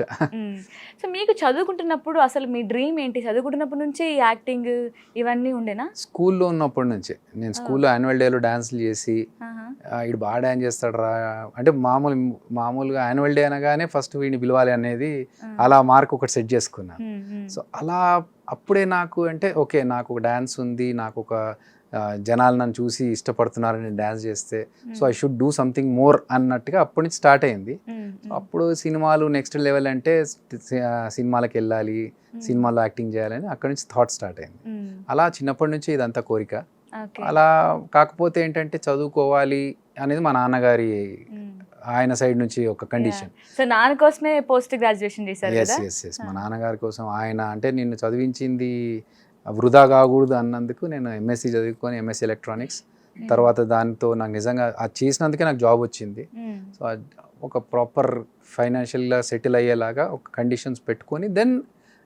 S2: సో మీకు చదువుకుంటున్నప్పుడు అసలు మీ డ్రీమ్ ఏంటి? చదువుకుంటున్నప్పటి నుంచి యాక్టింగ్ ఇవన్నీ ఉండేనా?
S3: స్కూల్లో ఉన్నప్పటి నుంచే నేను స్కూల్లో యాన్యువల్ డేలో డాన్సులు చేసి, ఇడు బాగా డాన్స్ చేస్తాడు రా అంటే మామూలుగా యాన్యువల్ డే అనగానే ఫస్ట్ వీడిని పిలవాలి అనేది అలా మార్క్ ఒకటి సెట్ చేసుకున్నాను. సో అలా అప్పుడే నాకు అంటే ఓకే, నాకు ఒక డాన్స్ ఉంది, నాకు ఒక జనాలు నన్ను చూసి ఇష్టపడుతున్నారని నేను డ్యాన్స్ చేస్తే so I should do something more అన్నట్టుగా అప్పటి నుంచి స్టార్ట్ అయింది. అప్పుడు సినిమాలు నెక్స్ట్ లెవెల్ అంటే సినిమాలకు వెళ్ళాలి, సినిమాలో యాక్టింగ్ చేయాలని అక్కడి నుంచి థాట్ స్టార్ట్ అయింది. అలా చిన్నప్పటి నుంచి ఇదంతా కోరిక. అలా కాకపోతే ఏంటంటే చదువుకోవాలి అనేది మా నాన్నగారి ఆయన సైడ్ నుంచి ఒక కండిషన్.
S2: సో నాన్న కోసమే పోస్ట్ గ్రాడ్యుయేషన్ చేశారు కదా?
S3: ఎస్ మా నాన్నగారి కోసం ఆయన అంటే నిన్ను చదివించింది వృధా కాకూడదు అన్నందుకు నేను ఎంఎస్సి చదువుకొని ఎంఎస్సి ఎలక్ట్రానిక్స్ తర్వాత దాంతో నాకు నిజంగా అది చేసినందుకే నాకు జాబ్ వచ్చింది. సో ఒక ప్రాపర్ ఫైనాన్షియల్గా సెటిల్ అయ్యేలాగా ఒక కండిషన్స్ పెట్టుకొని దెన్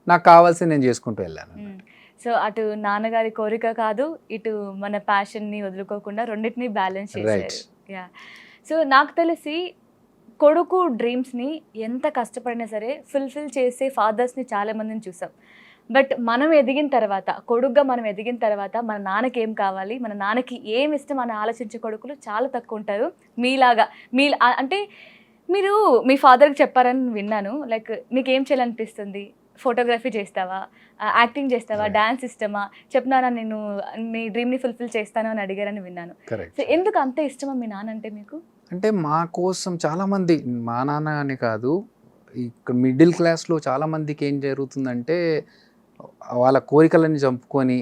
S3: నాకు కావాల్సింది నేను చేసుకుంటూ వెళ్ళాను.
S2: సో అటు నాన్నగారి కోరిక కాదు, ఇటు మన ప్యాషన్ని వదులుకోకుండా రెండింటినీ బ్యాలెన్స్ చేశారు. యా. సో నాకు తెలిసి కొడుకు డ్రీమ్స్ని ఎంత కష్టపడినా సరే ఫుల్ఫిల్ చేసే ఫాదర్స్ని చాలామందిని చూసాం. బట్ మనం ఎదిగిన తర్వాత, కొడుకుగా మనం ఎదిగిన తర్వాత మన నాన్నకి ఏం కావాలి, మన నాన్నకి ఏం ఇష్టం అని ఆలోచించే కొడుకులు చాలా తక్కువ ఉంటారు. మీలాగా అంటే మీరు మీ ఫాదర్కి చెప్పారని విన్నాను, లైక్ నీకేం చేయాలనిపిస్తుంది, ఫోటోగ్రఫీ చేస్తావా, యాక్టింగ్ చేస్తావా, డాన్స్ ఇష్టమా, చెప్పినారా నేను నీ డ్రీమ్ని ఫుల్ఫిల్ చేస్తాను అని అడిగారని విన్నాను. సో ఎందుకు అంత ఇష్టమా మీ నాన్న అంటే మీకు?
S3: అంటే మా కోసం చాలామంది, మా నాన్న అని కాదు, ఇక్కడ మిడిల్ క్లాస్లో చాలామందికి ఏం జరుగుతుందంటే వాళ్ళ కోరికలన్నీ చంపుకొని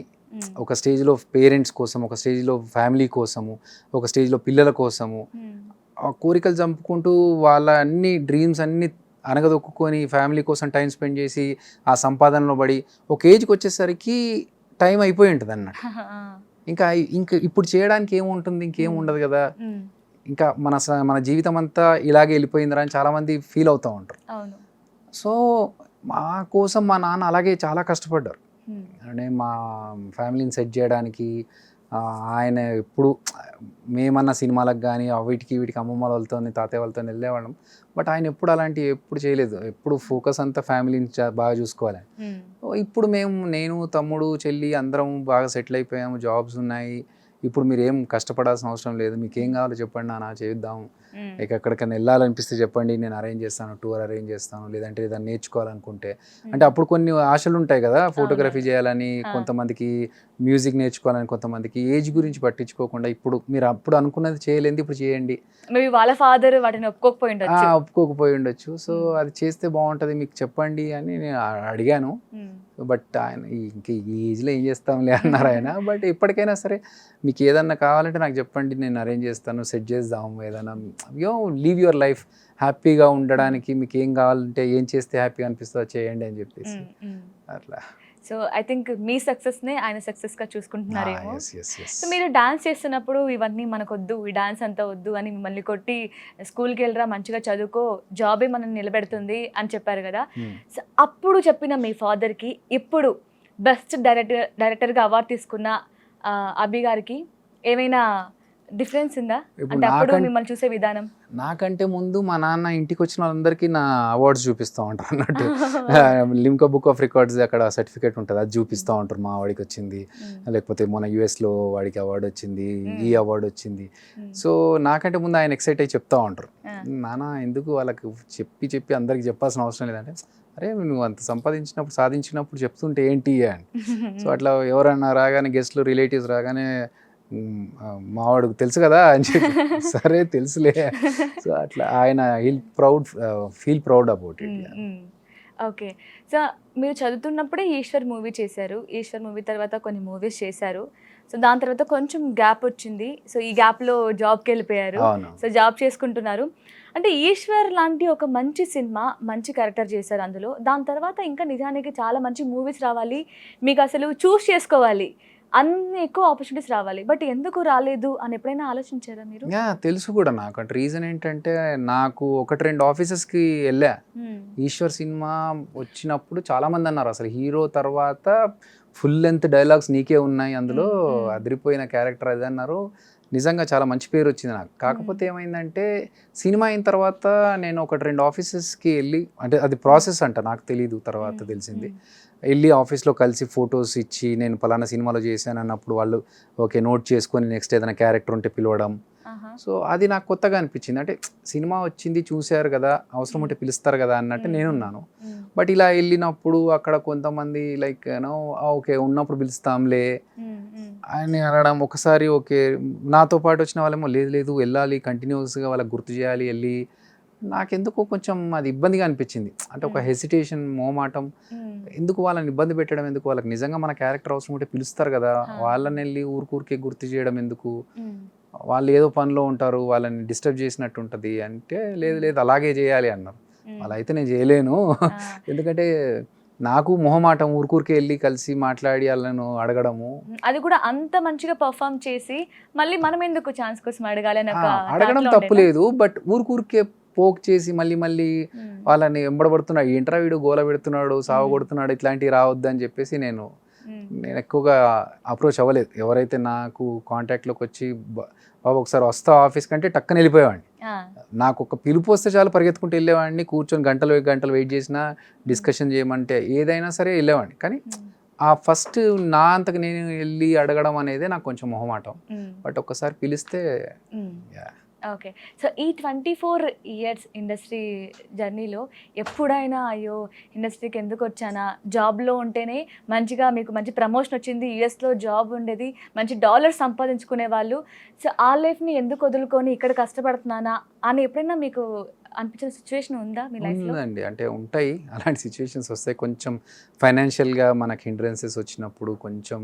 S3: ఒక స్టేజ్లో పేరెంట్స్ కోసం, ఒక స్టేజ్లో ఫ్యామిలీ కోసము, ఒక స్టేజ్లో పిల్లల కోసము ఆ కోరికలు చంపుకుంటూ వాళ్ళ అన్ని డ్రీమ్స్ అన్నీ అనగదొక్కుని ఫ్యామిలీ కోసం టైం స్పెండ్ చేసి ఆ సంపాదనలో పడి ఒక ఏజ్కి వచ్చేసరికి టైం అయిపోయి ఉంటుంది అన్నట్టు. ఇంకా ఇప్పుడు చేయడానికి ఏముంటుంది, ఇంకేం ఉండదు కదా, ఇంకా మన జీవితం అంతా ఇలాగే వెళ్ళిపోయిందిరా అని చాలామంది ఫీల్ అవుతూ ఉంటారు. సో మా కోసం మా నాన్న అలాగే చాలా కష్టపడ్డారు. అంటే మా ఫ్యామిలీని సెట్ చేయడానికి ఆయన ఎప్పుడు మేమన్నా సినిమాలకు కానీ వీటికి అమ్మమ్మ వాళ్ళతో తాతయ్య వాళ్ళతో వెళ్ళేవాళ్ళం. బట్ ఆయన ఎప్పుడు అలాంటివి ఎప్పుడు చేయలేదు. ఎప్పుడు ఫోకస్ అంతా ఫ్యామిలీని బాగా చూసుకోవాలి. ఇప్పుడు నేను తమ్ముడు చెల్లి అందరం బాగా సెటిల్ అయిపోయాము, జాబ్స్ ఉన్నాయి. ఇప్పుడు మీరు ఏం కష్టపడాల్సిన అవసరం లేదు, మీకు ఏం కావాలో చెప్పండి నాన్న చేద్దాం, ఎక్కడికైనా వెళ్ళాలనిపిస్తే చెప్పండి నేను అరేంజ్ చేస్తాను, టూర్ అరేంజ్ చేస్తాను, లేదంటే ఏదైనా నేర్చుకోవాలనుకుంటే. అంటే అప్పుడు కొన్ని ఆశలు ఉంటాయి కదా, ఫోటోగ్రఫీ చేయాలని కొంతమందికి, మ్యూజిక్ నేర్చుకోవాలని కొంతమందికి. ఏజ్ గురించి పట్టించుకోకుండా ఇప్పుడు మీరు అప్పుడు అనుకున్నది చేయలేదు, ఇప్పుడు చేయండి.
S2: వాళ్ళ ఫాదర్ వాటిని ఒప్పుకోకపోయి
S3: ఉండొచ్చు. సో అది చేస్తే బాగుంటుంది, మీకు చెప్పండి అని నేను అడిగాను. బట్ ఆయన ఇంక ఈ ఏజ్లో ఏం చేస్తాంలే అన్నారు ఆయన. బట్ ఎప్పటికైనా సరే మీకు ఏదన్నా కావాలంటే నాకు చెప్పండి, నేను అరేంజ్ చేస్తాను, సెట్ చేద్దాము, ఏదైనా లీవ్ యువర్ లైఫ్, హ్యాపీగా ఉండడానికి మీకు ఏం కావాలంటే, ఏం చేస్తే హ్యాపీగా అనిపిస్తుందో చేయండి అని చెప్పేసి అట్లా.
S2: సో ఐ థింక్ మీ సక్సెస్నే ఆయన సక్సెస్గా చూసుకుంటున్నారేమో. సో మీరు డాన్స్ చేస్తున్నప్పుడు ఇవన్నీ మనకొద్దు, ఈ డాన్స్ అంతా వద్దు అని మిమ్మల్ని కొట్టి స్కూల్కి వెళ్ళరా, మంచిగా చదువుకో, జాబే మనం నిలబెడుతుంది అని చెప్పారు కదా. సో అప్పుడు చెప్పిన మీ ఫాదర్కి ఇప్పుడు బెస్ట్ డైరెక్టర్గా అవార్డు తీసుకున్న అభి గారికి ఏమైనా డిఫరెన్స్ ఉందా? అంటే అప్పుడు మిమ్మల్ని చూసే విధానం.
S3: నాకంటే ముందు మా నాన్న ఇంటికి వచ్చిన వాళ్ళందరికీ నా అవార్డ్స్ చూపిస్తూ ఉంటారు అన్నట్టు. లిమ్కా బుక్ ఆఫ్ రికార్డ్స్ అక్కడ సర్టిఫికేట్ ఉంటుంది, అది చూపిస్తూ ఉంటారు. మా వాడికి వచ్చింది, లేకపోతే మన యుఎస్లో వాడికి అవార్డు వచ్చింది, ఈ అవార్డు వచ్చింది. సో నాకంటే ముందు ఆయన ఎక్సైట్ అయ్యి చెప్తూ ఉంటారు. నాన్న ఎందుకు వాళ్ళకి చెప్పి అందరికి చెప్పాల్సిన అవసరం లేదంటే, అరే నువ్వు అంత సాధించినప్పుడు చెప్తుంటే ఏంటి అని. సో అట్లా ఎవరన్నా రాగానే, గెస్ట్లు రిలేటివ్స్ రాగానే మావాడికి తెలుసు కదా అని చెప్పి, సరే తెలుసులే. సో అట్లా ఆయన feel proud about it.
S2: Okay. So మీరు చదువుతున్నప్పుడే ఈశ్వర్ మూవీ చేశారు. ఈశ్వర్ మూవీ తర్వాత కొన్ని మూవీస్ చేశారు. సో దాని తర్వాత కొంచెం గ్యాప్ వచ్చింది. సో ఈ గ్యాప్లో జాబ్కి వెళ్ళిపోయారు. సో జాబ్ చేసుకుంటున్నారు. అంటే ఈశ్వర్ లాంటి ఒక మంచి సినిమా, మంచి క్యారెక్టర్ చేశారు అందులో. దాని తర్వాత ఇంకా నిజానికి చాలా మంచి మూవీస్ రావాలి, మీకు అసలు చూస్ చేసుకోవాలి, అన్ని ఎక్కువ ఆపర్చునిటీస్ రావాలి. బట్ ఎందుకు రాలేదు అని ఎప్పుడైనా ఆలోచించారా మీరు?
S3: తెలుసు కూడా నాకు. అంటే రీజన్ ఏంటంటే, నాకు 1-2 ఆఫీసెస్కి వెళ్ళా. ఈశ్వర్ సినిమా వచ్చినప్పుడు చాలా మంది అన్నారు, అసలు హీరో తర్వాత ఫుల్ లెంత్ డైలాగ్స్ నీకే ఉన్నాయి, అందులో అదిరిపోయిన క్యారెక్టర్ అది అన్నారు. నిజంగా చాలా మంచి పేరు వచ్చింది నాకు. కాకపోతే ఏమైందంటే, సినిమా అయిన తర్వాత నేను 1-2 ఆఫీసెస్కి వెళ్ళి, అంటే అది ప్రాసెస్ అంట, నాకు తెలీదు, తర్వాత తెలిసింది. వెళ్ళి ఆఫీస్లో కలిసి ఫొటోస్ ఇచ్చి నేను పలానా సినిమాలో చేశాను అన్నప్పుడు వాళ్ళు ఓకే నోట్ చేసుకొని నెక్స్ట్ ఏదైనా క్యారెక్టర్ ఉంటే పిలవడం, సో అది నాకు కొత్తగా అనిపించింది. అంటే సినిమా వచ్చింది చూశారు కదా, అవసరం ఉంటే పిలుస్తారు కదా అన్నట్టు నేనున్నాను. బట్ ఇలా వెళ్ళినప్పుడు అక్కడ కొంతమంది లైక్ ఓకే ఉన్నప్పుడు పిలుస్తాంలే అని అనడం, ఒకసారి ఓకే నాతో పాటు వచ్చిన వాళ్ళేమో లేదు లేదు వెళ్ళాలి కంటిన్యూస్గా వాళ్ళకి గుర్తు చేయాలి వెళ్ళి, నాకెందుకో కొంచెం అది ఇబ్బందిగా అనిపించింది. అంటే ఒక హెసిటేషన్, మోమాటం, ఎందుకు వాళ్ళని ఇబ్బంది పెట్టడం ఎందుకు, వాళ్ళకి నిజంగా మన క్యారెక్టర్ అవసరం ఉంటే పిలుస్తారు కదా, వాళ్ళని వెళ్ళి ఊరికే గుర్తు చేయడం ఎందుకు, వాళ్ళు ఏదో పనిలో ఉంటారు వాళ్ళని డిస్టర్బ్ చేసినట్టు ఉంటుంది అంటే, లేదు లేదు అలాగే చేయాలి అన్నారు. అలా అయితే నేను చేయలేను ఎందుకంటే నాకు మొహమాటం ఊరికే వెళ్ళి కలిసి మాట్లాడి వాళ్ళను అడగడము,
S2: అది కూడా అంత మంచిగా పర్ఫామ్ చేసి మళ్ళీ మనం ఎందుకు ఛాన్స్ కోసం అడగాలి అని
S3: అడగడం తప్పు లేదు. బట్ ఊరికే పోక్ చేసి మళ్ళీ మళ్ళీ వాళ్ళని ఎంబడబడుతున్నాడు, ఏంట్రా వీడు గోల పెడుతున్నాడు సావ కొడుతున్నాడు ఇట్లాంటివి రావద్దు అని చెప్పేసి నేను ఎక్కువగా అప్రోచ్ అవ్వలేదు. ఎవరైతే నాకు కాంటాక్ట్లోకి వచ్చి బాబు ఒకసారి వస్తా ఆఫీస్ కంటే టక్కన వెళ్ళిపోయేవాడిని. నాకు ఒక పిలుపు వస్తే చాలా పరిగెత్తుకుంటూ వెళ్ళేవాడిని, కూర్చొని గంటలు వెయిట్ చేసినా డిస్కషన్ చేయమంటే ఏదైనా సరే వెళ్ళేవాడిని. కానీ ఆ ఫస్ట్ నా అంతకు నేను వెళ్ళి అడగడం అనేది నాకు కొంచెం మొహమాటం. బట్ ఒక్కసారి పిలిస్తే
S2: ఓకే. సో ఈ 24 ఇయర్స్ ఇండస్ట్రీ జర్నీలో ఎప్పుడైనా అయ్యో ఇండస్ట్రీకి ఎందుకు వచ్చానా, జాబ్లో ఉంటేనే మంచిగా మీకు మంచి ప్రమోషన్ వచ్చింది, యూఎస్లో జాబ్ ఉండేది, మంచి డాలర్స్ సంపాదించుకునే వాళ్ళు, సో ఆ లైఫ్ని ఎందుకు వదులుకొని ఇక్కడ కష్టపడుతున్నానా అని ఎప్పుడైనా మీకు అనిపించిన సిచ్యువేషన్ ఉందా మీ లైఫ్లో?
S3: ఉందండి, అంటే ఉంటాయి అలాంటి సిచ్యువేషన్స్ వస్తాయి. కొంచెం ఫైనాన్షియల్గా మనకి హిండ్రెన్సెస్ వచ్చినప్పుడు, కొంచెం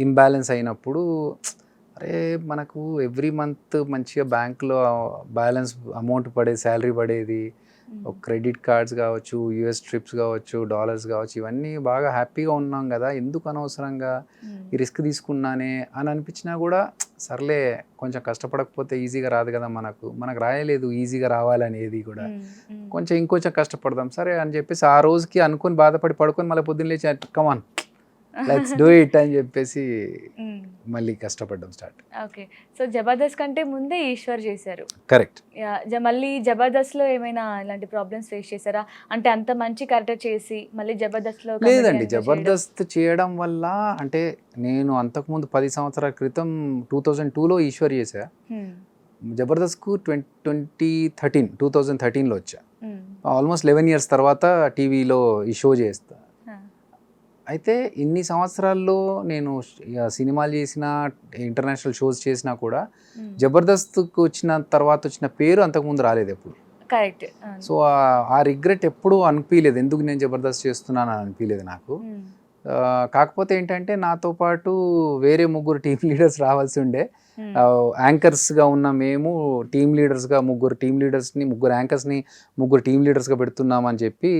S3: ఇంబ్యాలెన్స్ అయినప్పుడు, అరే మనకు ఎవ్రీ మంత్ మంచిగా బ్యాంక్లో బ్యాలెన్స్ అమౌంట్ పడేది, శాలరీ పడేది, క్రెడిట్ కార్డ్స్ కావచ్చు, యూఎస్ ట్రిప్స్ కావచ్చు, డాలర్స్ కావచ్చు, ఇవన్నీ బాగా హ్యాపీగా ఉన్నాం కదా, ఎందుకు అనవసరంగా ఈ రిస్క్ తీసుకున్నానే అని అనిపించినా కూడా సర్లే కొంచెం కష్టపడకపోతే ఈజీగా రాదు కదా, మనకు రాయలేదు ఈజీగా రావాలనేది కూడా, ఇంకొంచెం కష్టపడదాం సరే అని చెప్పేసి ఆ రోజుకి అనుకొని బాధపడి పడుకొని మళ్ళీ పొద్దున్న లేచి కమాన్ లెట్స్ డూ ఇట్ అని చెప్పేసి మళ్ళీ కష్టపడడం స్టార్ట్.
S2: ఓకే. సో జబర్దస్త్ కంటే ముందే ఈశ్వర్ చేశారు.
S3: కరెక్ట్.
S2: మళ్ళీ జబర్దస్త్లో ఏమైనా ఇలాంటి ప్రాబ్లమ్స్ ఫేస్ చేశారా? అంటే అంత మంచి క్యారెక్టర్ చేసి మళ్ళీ జబర్దస్త్లో
S3: లేదండి, జబర్దస్త్ చేయడం వల్ల అంటే నేను అంతకుముందు 10 సంవత్సరాల క్రితం 2002లో ఈశ్వర్ చేశా. జబర్దస్త్కు 2013లో వచ్చా. ఆల్మోస్ట్ 11 years తర్వాత టీవీలో ఈ షో చేస్తా. అయితే ఇన్ని సంవత్సరాల్లో నేను సినిమాలు చేసినా, ఇంటర్నేషనల్ షోస్ చేసినా కూడా జబర్దస్త్కు వచ్చిన తర్వాత వచ్చిన పేరు అంతకుముందు రాలేదు ఎప్పుడు.
S2: కరెక్ట్.
S3: సో ఆ రిగ్రెట్ ఎప్పుడూ అనిపించలేదు, ఎందుకు నేను జబర్దస్త్ చేస్తున్నాను అని అనిపించలేదు నాకు. కాకపోతే ఏంటంటే నాతో పాటు వేరే 3 టీమ్ లీడర్స్ రావాల్సి ఉండే. యాంకర్స్గా ఉన్న మేము టీమ్ లీడర్స్గా 3 టీమ్ లీడర్స్ని, 3 యాంకర్స్ని 3 టీమ్ లీడర్స్గా పెడుతున్నామని చెప్పి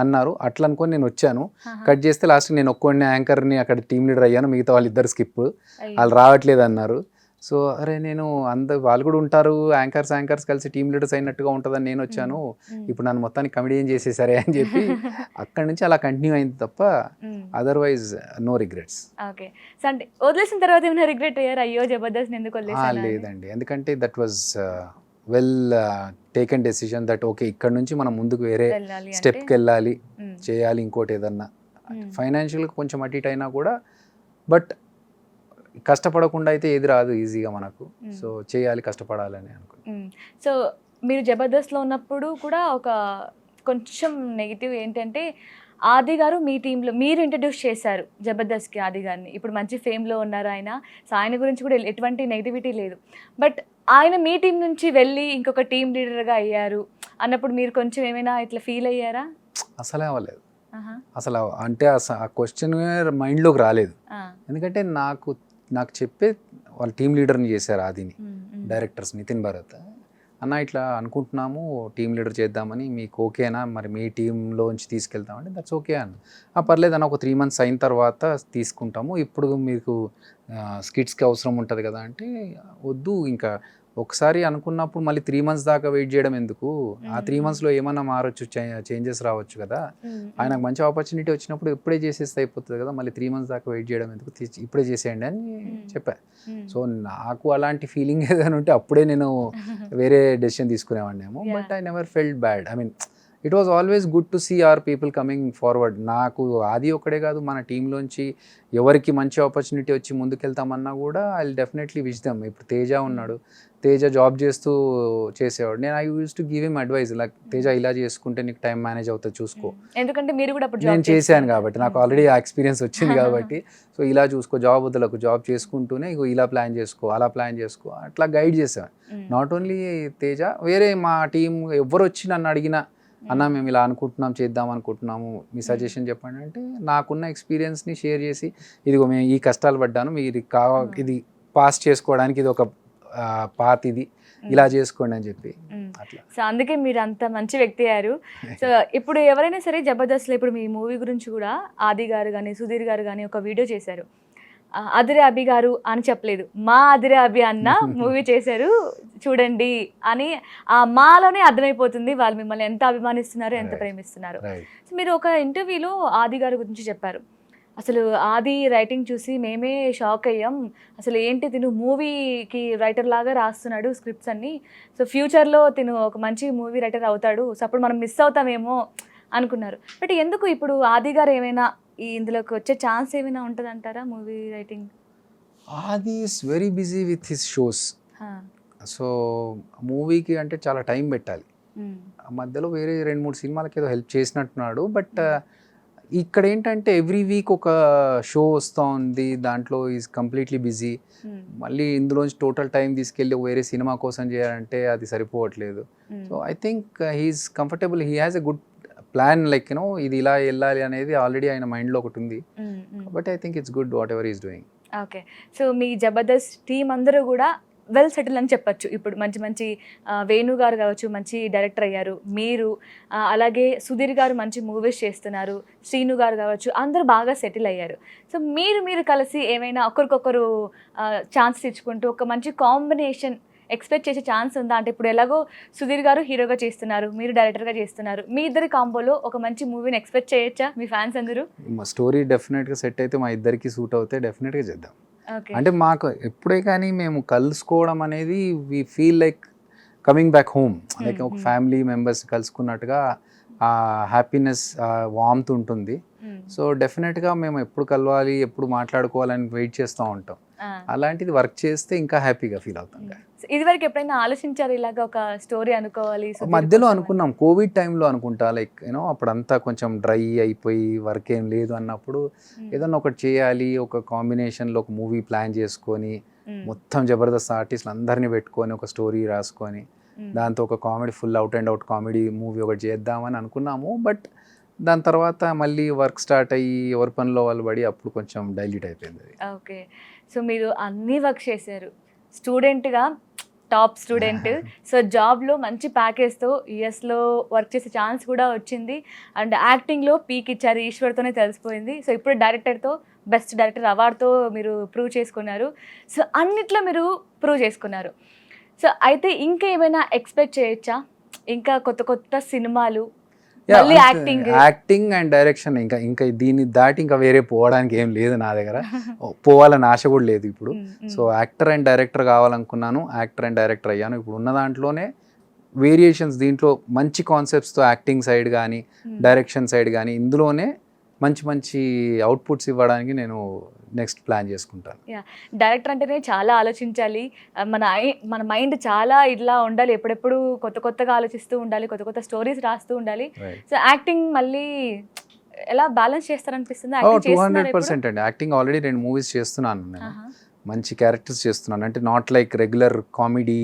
S3: అన్నారు. అట్లా అనుకొని నేను వచ్చాను. కట్ చేస్తే లాస్ట్ నేను ఒక్కడిని యాంకర్ని అక్కడ టీమ్ లీడర్ అయ్యాను, మిగతా వాళ్ళు 2 స్కిప్, వాళ్ళు రావట్లేదు అన్నారు. సో అరే నేను వాళ్ళు కూడా ఉంటారు, యాంకర్స్ కలిసి టీమ్ లీడర్స్ అయినట్టుగా ఉంటుందని నేను వచ్చాను, ఇప్పుడు నన్ను మొత్తానికి కమెడియన్ చేసేసరే అని చెప్పి అక్కడి నుంచి అలా కంటిన్యూ అయింది తప్ప otherwise no regrets.
S2: Okay. So అంటే వదిలేసిన తర్వాత ఏమైనా రిగ్రెట్ అయ్యారు, అయ్యో జబర్దస్త్ ఎందుకు వదిలేసాను?
S3: లేదండి, ఎందుకంటే that was well taken decision that okay ఇక్కడ నుంచి మనం ముందుకు వేరే స్టెప్కి వెళ్ళాలి, చేయాలి ఇంకోటి ఏదన్నా. ఫైనాన్షియల్గా కొంచెం అటు ఇటు అయినా కూడా బట్ కష్టపడకుండా అయితే ఏది రాదు ఈజీగా మనకు. సో చేయాలి, కష్టపడాలని అనుకుంటున్నాను.
S2: సో మీరు జబర్దస్త్లో ఉన్నప్పుడు కూడా ఒక కొంచెం నెగిటివ్ ఏంటంటే ఆది గారు మీ టీంలో మీరు ఇంట్రడ్యూస్ చేశారు జబర్దస్త్కి ఆది గారిని. ఇప్పుడు మంచి ఫేమ్లో ఉన్నారు ఆయన. సో ఆయన గురించి కూడా ఎటువంటి నెగిటివిటీ లేదు. బట్ ఆయన మీ టీం నుంచి వెళ్ళి ఇంకొక టీం లీడర్గా అయ్యారు అన్నప్పుడు మీరు కొంచెం ఏమైనా ఇట్లా ఫీల్ అయ్యారా?
S3: అసలే అవ్వలేదు అసలు. అంటే ఆ క్వశ్చన్ మైండ్లోకి రాలేదు. ఎందుకంటే నాకు చెప్పే వాళ్ళ టీం లీడర్ని చేశారు ఆదిని, డైరెక్టర్స్ నితిన్ భరత్ అన్న ఇట్లా అనుకుంటున్నాము టీం లీడర్ చేద్దామని, మీకు ఓకేనా, మరి మీ టీంలోంచి తీసుకెళ్తామంటే దట్స్ ఓకే అన్న. పర్లేదు అన్న, ఒక 3 months అయిన తర్వాత తీసుకుంటాము, ఇప్పుడు మీకు స్కిట్స్కి అవసరం ఉంటుంది కదా అంటే వద్దు, ఇంకా ఒకసారి అనుకున్నప్పుడు మళ్ళీ 3 months దాకా వెయిట్ చేయడం ఎందుకు, ఆ 3 monthsలో ఏమన్నా మారొచ్చు, చేంజెస్ రావచ్చు కదా, ఆయనకు మంచి ఆపర్చునిటీ వచ్చినప్పుడు ఇప్పుడే చేసేస్తే అయిపోతుంది కదా, మళ్ళీ 3 months దాకా వెయిట్ చేయడం ఎందుకు, ఇప్పుడే చేసేయండి అని చెప్పా. సో నాకు అలాంటి ఫీలింగ్ ఏదైనా ఉంటే అప్పుడే నేను వేరే డెసిషన్ తీసుకునేవాడినేమో. But I never felt bad. I mean it was always good to see our people coming forward. నాకు అది ఒక్కడే కాదు, మన టీంలోంచి ఎవరికి మంచి ఆపర్చునిటీ వచ్చి ముందుకెళ్తామన్నా కూడా ఐ డెఫినెట్లీ విష్ దమ్. ఇప్పుడు తేజ ఉన్నాడు, తేజ జాబ్ చేస్తూ చేసేవాడు. నేను I use to give him advice, like Teja ఇలా చేసుకుంటే నీకు టైం మేనేజ్ అవుతుంది చూసుకో.
S2: ఎందుకంటే మీరు కూడా అప్పుడు
S3: నేను చేశాను కాబట్టి, నాకు ఆల్రెడీ ఆ ఎక్స్పీరియన్స్ వచ్చింది కాబట్టి, సో ఇలా చూసుకో, జాబ్ వదలకు, జాబ్ చేసుకుంటూనే ఇగో ఇలా ప్లాన్ చేసుకో, అలా ప్లాన్ చేసుకో, అట్లా గైడ్ చేశాను. నాట్ ఓన్లీ తేజ, వేరే మా టీం ఎవరు వచ్చి నన్ను అడిగినా అన్న మేము ఇలా అనుకుంటున్నాం, చేద్దాం అనుకుంటున్నాము, మీ సజెషన్ చెప్పండి అంటే నాకున్న ఎక్స్పీరియన్స్ని షేర్ చేసి, ఇదిగో మేము ఈ కష్టాలు పడ్డాను, మీరు ఇది పాస్ చేసుకోవడానికి ఇది ఒక పాత్, ఇది ఇలా చేసుకోండి అని చెప్పి అట్లా.
S2: సో అందుకే మీరు అంత మంచి వ్యక్తి అయ్యారు. సో ఇప్పుడు ఎవరైనా సరే జబర్దస్త్లో ఇప్పుడు మీ మూవీ గురించి కూడా ఆది గారు కానీ సుధీర్ గారు కానీ ఒక వీడియో చేశారు. అదిరే అభి గారు అని చెప్పలేదు, మా అదిరే అభి అన్న మూవీ చేశారు చూడండి అని. ఆ మాలోనే అర్థమైపోతుంది వాళ్ళు మిమ్మల్ని ఎంత అభిమానిస్తున్నారు, ఎంత ప్రేమిస్తున్నారు. సో మీరు ఒక ఇంటర్వ్యూలో ఆది గారి గురించి చెప్పారు, అసలు ఆది రైటింగ్ చూసి మేమే షాక్ అయ్యాం, అసలు ఏంటి తిను మూవీకి రైటర్ లాగా రాస్తున్నాడు స్క్రిప్ట్స్ అన్ని, సో ఫ్యూచర్లో తిను ఒక మంచి మూవీ రైటర్ అవుతాడు, సో అప్పుడు మనం మిస్ అవుతామేమో అనుకున్నారు. బట్ ఎందుకు ఇప్పుడు ఆది గారు ఏమైనా ఇందులోకి వచ్చే ఛాన్స్ ఏమైనా ఉంటుంది అంటారా మూవీ రైటింగ్?
S3: ఆది is very busy with his shows. So మూవీకి అంటే చాలా టైం పెట్టాలి. మధ్యలో వేరే 2-3 సినిమాలకి ఏదో హెల్ప్ చేసినట్టున్నాడు. బట్ ఇక్కడ ఏంటంటే ఎవ్రీ వీక్ ఒక షో వస్తూ ఉంది, దాంట్లో ఈజ్ కంప్లీట్లీ బిజీ. మళ్ళీ ఇందులోంచి టోటల్ టైం తీసుకెళ్ళి వేరే సినిమా కోసం చేయాలంటే అది సరిపోవట్లేదు. So I think he's comfortable, he has a good plan, like you know ఇది ఇలా వెళ్ళాలి అనేది ఆల్రెడీ ఆయన మైండ్లో ఒకటి ఉంది. But I think it's good whatever is doing.
S2: Okay, so మీ జబర్దస్త్ టీం అందరూ కూడా వెల్ సెటిల్ అని చెప్పచ్చు. ఇప్పుడు మంచి వేణు గారు కావచ్చు, మంచి డైరెక్టర్ అయ్యారు, మీరు అలాగే సుధీర్ గారు మంచి మూవీస్ చేస్తున్నారు, శ్రీను గారు కావచ్చు, అందరూ బాగా సెటిల్ అయ్యారు. సో మీరు కలిసి ఏమైనా ఒకరికొకరు ఛాన్స్ ఇచ్చుకుంటూ ఒక మంచి కాంబినేషన్ ఎక్స్పెక్ట్ చేసే ఛాన్స్ ఉందా? అంటే ఇప్పుడు ఎలాగో సుధీర్ గారు హీరోగా చేస్తున్నారు, మీరు డైరెక్టర్గా చేస్తున్నారు, మీ ఇద్దరి కాంబోలో ఒక మంచి మూవీని ఎక్స్పెక్ట్ చేయొచ్చా మీ ఫ్యాన్స్ అందరూ?
S3: మా స్టోరీ డెఫినెట్గా సెట్ అయితే, మా ఇద్దరికి సూట్ అవుతే డెఫినెట్గా చేద్దాం. అంటే మాకు ఎప్పుడే కానీ మేము కలుసుకోవడం అనేది we feel like coming back home, like ఒక ఫ్యామిలీ మెంబర్స్ కలుసుకున్నట్టుగా ఆ హ్యాపీనెస్, వామ్త్ ఉంటుంది. సో డెఫినెట్గా మేము ఎప్పుడు కలవాలి, ఎప్పుడు మాట్లాడుకోవాలని వెయిట్ చేస్తూ ఉంటాం. అలాంటిది వర్క్ చేస్తే ఇంకా హ్యాపీగా ఫీల్ అవుతాం.
S2: ఇదివరకు ఎప్పుడైనా ఆలోచించారు ఇలాగ ఒక స్టోరీ అనుకోవాలి?
S3: మధ్యలో అనుకున్నాం, కోవిడ్ టైంలో అనుకుంటా, లైక్ యూనో అప్పుడంతా కొంచెం డ్రై అయిపోయి వర్క్ ఏం లేదు అన్నప్పుడు ఏదన్నా ఒకటి చేయాలి, ఒక కాంబినేషన్లో ఒక మూవీ ప్లాన్ చేసుకొని మొత్తం జబర్దస్త్ ఆర్టిస్టులు అందరినీ పెట్టుకొని ఒక స్టోరీ రాసుకొని దాంతో ఒక comedy, full out and out comedy movie ఒకటి చేద్దామని అనుకున్నాము. బట్ దాని తర్వాత మళ్ళీ వర్క్ స్టార్ట్ అయ్యి ఎవరి పనిలో వాళ్ళు పడి అప్పుడు కొంచెం డైల్యూట్ అయిపోయింది.
S2: ఓకే, సో మీరు అన్ని వర్క్ చేశారు, స్టూడెంట్గా టాప్ స్టూడెంట్, సో జాబ్లో మంచి ప్యాకేజ్తో యుఎస్లో వర్క్ చేసే ఛాన్స్ కూడా వచ్చింది, అండ్ యాక్టింగ్లో పీక్ ఇచ్చారు, ఈశ్వర్తోనే తెలిసిపోయింది. సో ఇప్పుడు డైరెక్టర్తో బెస్ట్ డైరెక్టర్ అవార్డుతో మీరు ప్రూవ్ చేసుకున్నారు. సో అన్నిట్లో మీరు ప్రూవ్ చేసుకున్నారు. సో అయితే ఇంకా ఏమైనా ఎక్స్పెక్ట్ చేయొచ్చా? ఇంకా కొత్త సినిమాలు,
S3: యాక్టింగ్ అండ్ డైరెక్షన్, ఇంకా దీన్ని దాటి ఇంకా వేరే పోవడానికి ఏం లేదు నా దగ్గర, పోవాలని ఆశ కూడా లేదు ఇప్పుడు. సో యాక్టర్ అండ్ డైరెక్టర్ కావాలనుకున్నాను, యాక్టర్ అండ్ డైరెక్టర్ అయ్యాను. ఇప్పుడు ఉన్న దాంట్లోనే వేరియేషన్స్, దీంట్లో మంచి కాన్సెప్ట్స్తో యాక్టింగ్ సైడ్ కానీ డైరెక్షన్ సైడ్ కానీ ఇందులోనే మంచి అవుట్పుట్స్ ఇవ్వడానికి నేను నెక్స్ట్ ప్లాన్ చేసుకుంటాను.
S2: డైరెక్టర్ అంటేనే చాలా ఆలోచించాలి, మన మైండ్ చాలా ఇలా ఉండాలి, ఎప్పుడెప్పుడు కొత్తగా ఆలోచిస్తూ ఉండాలి, కొత్త స్టోరీస్ రాస్తూ ఉండాలి. సో యాక్టింగ్ మళ్ళీ ఎలా బ్యాలెన్స్ చేస్తారనిపిస్తుంది?
S3: 200% అండి. యాక్టింగ్ ఆల్రెడీ 2 మూవీస్ చేస్తున్నాను నేను, మంచి క్యారెక్టర్స్ చేస్తున్నాను. అంటే not like regular comedy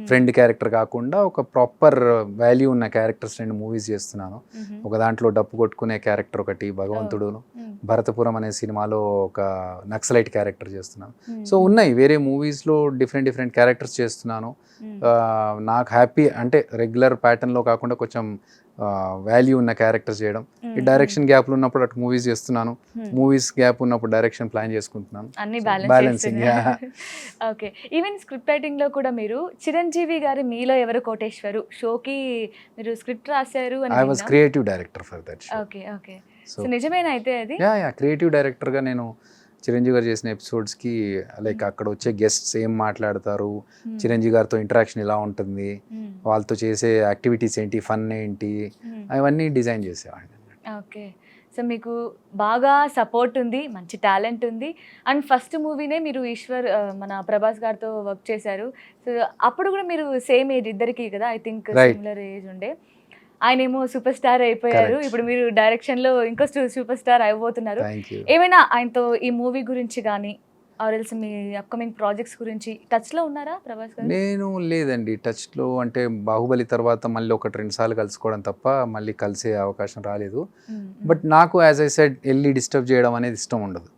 S3: friend character కాకుండా ఒక ప్రాపర్ వాల్యూ ఉన్న క్యారెక్టర్స్ 2 మూవీస్ చేస్తున్నాను. ఒక దాంట్లో డప్పు కొట్టుకునే క్యారెక్టర్ ఒకటి, భగవంతుడును, భరతపురం అనే సినిమాలో ఒక నక్సలైట్ క్యారెక్టర్ చేస్తున్నాను. సో ఉన్నాయి వేరే మూవీస్లో డిఫరెంట్ క్యారెక్టర్స్ చేస్తున్నాను. నాకు హ్యాపీ అంటే రెగ్యులర్ ప్యాటర్న్లో కాకుండా కొంచెం వాల్యూ ఉన్న క్యారెక్టర్స్ చేయడం. ఈ డైరెక్షన్ గ్యాప్లు ఉన్నప్పుడు అటు మూవీస్ చేస్తున్నాను, మూవీస్ గ్యాప్ ఉన్నప్పుడు డైరెక్షన్ ప్లాన్ చేసుకుంటున్నాను.
S2: అన్ని balancing. Okay, even script writing లో కూడా మీరు చిరంజీవి గారి మీలో ఎవరు కోటేశ్వరు షోకి మీరు స్క్రిప్ట్ రాశారు అని.
S3: I was creative director for that show.
S2: Okay, so నిజమేనా అయితే అది?
S3: క్రియేటివ్ డైరెక్టర్గా నేను చిరంజీవి గారు చేసిన ఎపిసోడ్స్కి లైక్ అక్కడ వచ్చే గెస్ట్స్ ఏం మాట్లాడతారు, చిరంజీవి గారితో ఇంటరాక్షన్ ఎలా ఉంటుంది, వాళ్ళతో చేసే యాక్టివిటీస్ ఏంటి, ఫన్ ఏంటి, అవన్నీ డిజైన్ చేసేవాడిని.
S2: ఓకే. సో మీకు బాగా సపోర్ట్ ఉంది, మంచి టాలెంట్ ఉంది. అండ్ ఫస్ట్ మూవీనే మీరు మన ప్రభాస్ గారితో వర్క్ చేశారు. సో అప్పుడు కూడా మీరు సేమ్ ఏజ్ ఇద్దరికి కదా, I think
S3: Right.
S2: Similar age ఉండే. ఆయనేమో సూపర్ స్టార్ అయిపోయారు.
S3: Correct.
S2: ఇప్పుడు మీరు డైరెక్షన్‌లో ఇంకో సూపర్ స్టార్ అయిపోతున్నారు.
S3: Thank you.
S2: ఏమైనా ఆయనతో ఈ మూవీ గురించి గానీ or else me upcoming projects గురించి టచ్‌లో ఉన్నారా ప్రభాస్ గారు?
S3: నేను లేదండి టచ్లో, అంటే బాహుబలి తర్వాత మళ్ళీ 1-2 సార్లు కలుసుకోవడం తప్ప మళ్ళీ కలిసే అవకాశం రాలేదు. బట్ నాకు యాజ్ ఐ సెడ్ వెళ్ళి డిస్టర్బ్ చేయడం అనేది ఇష్టం ఉండదు.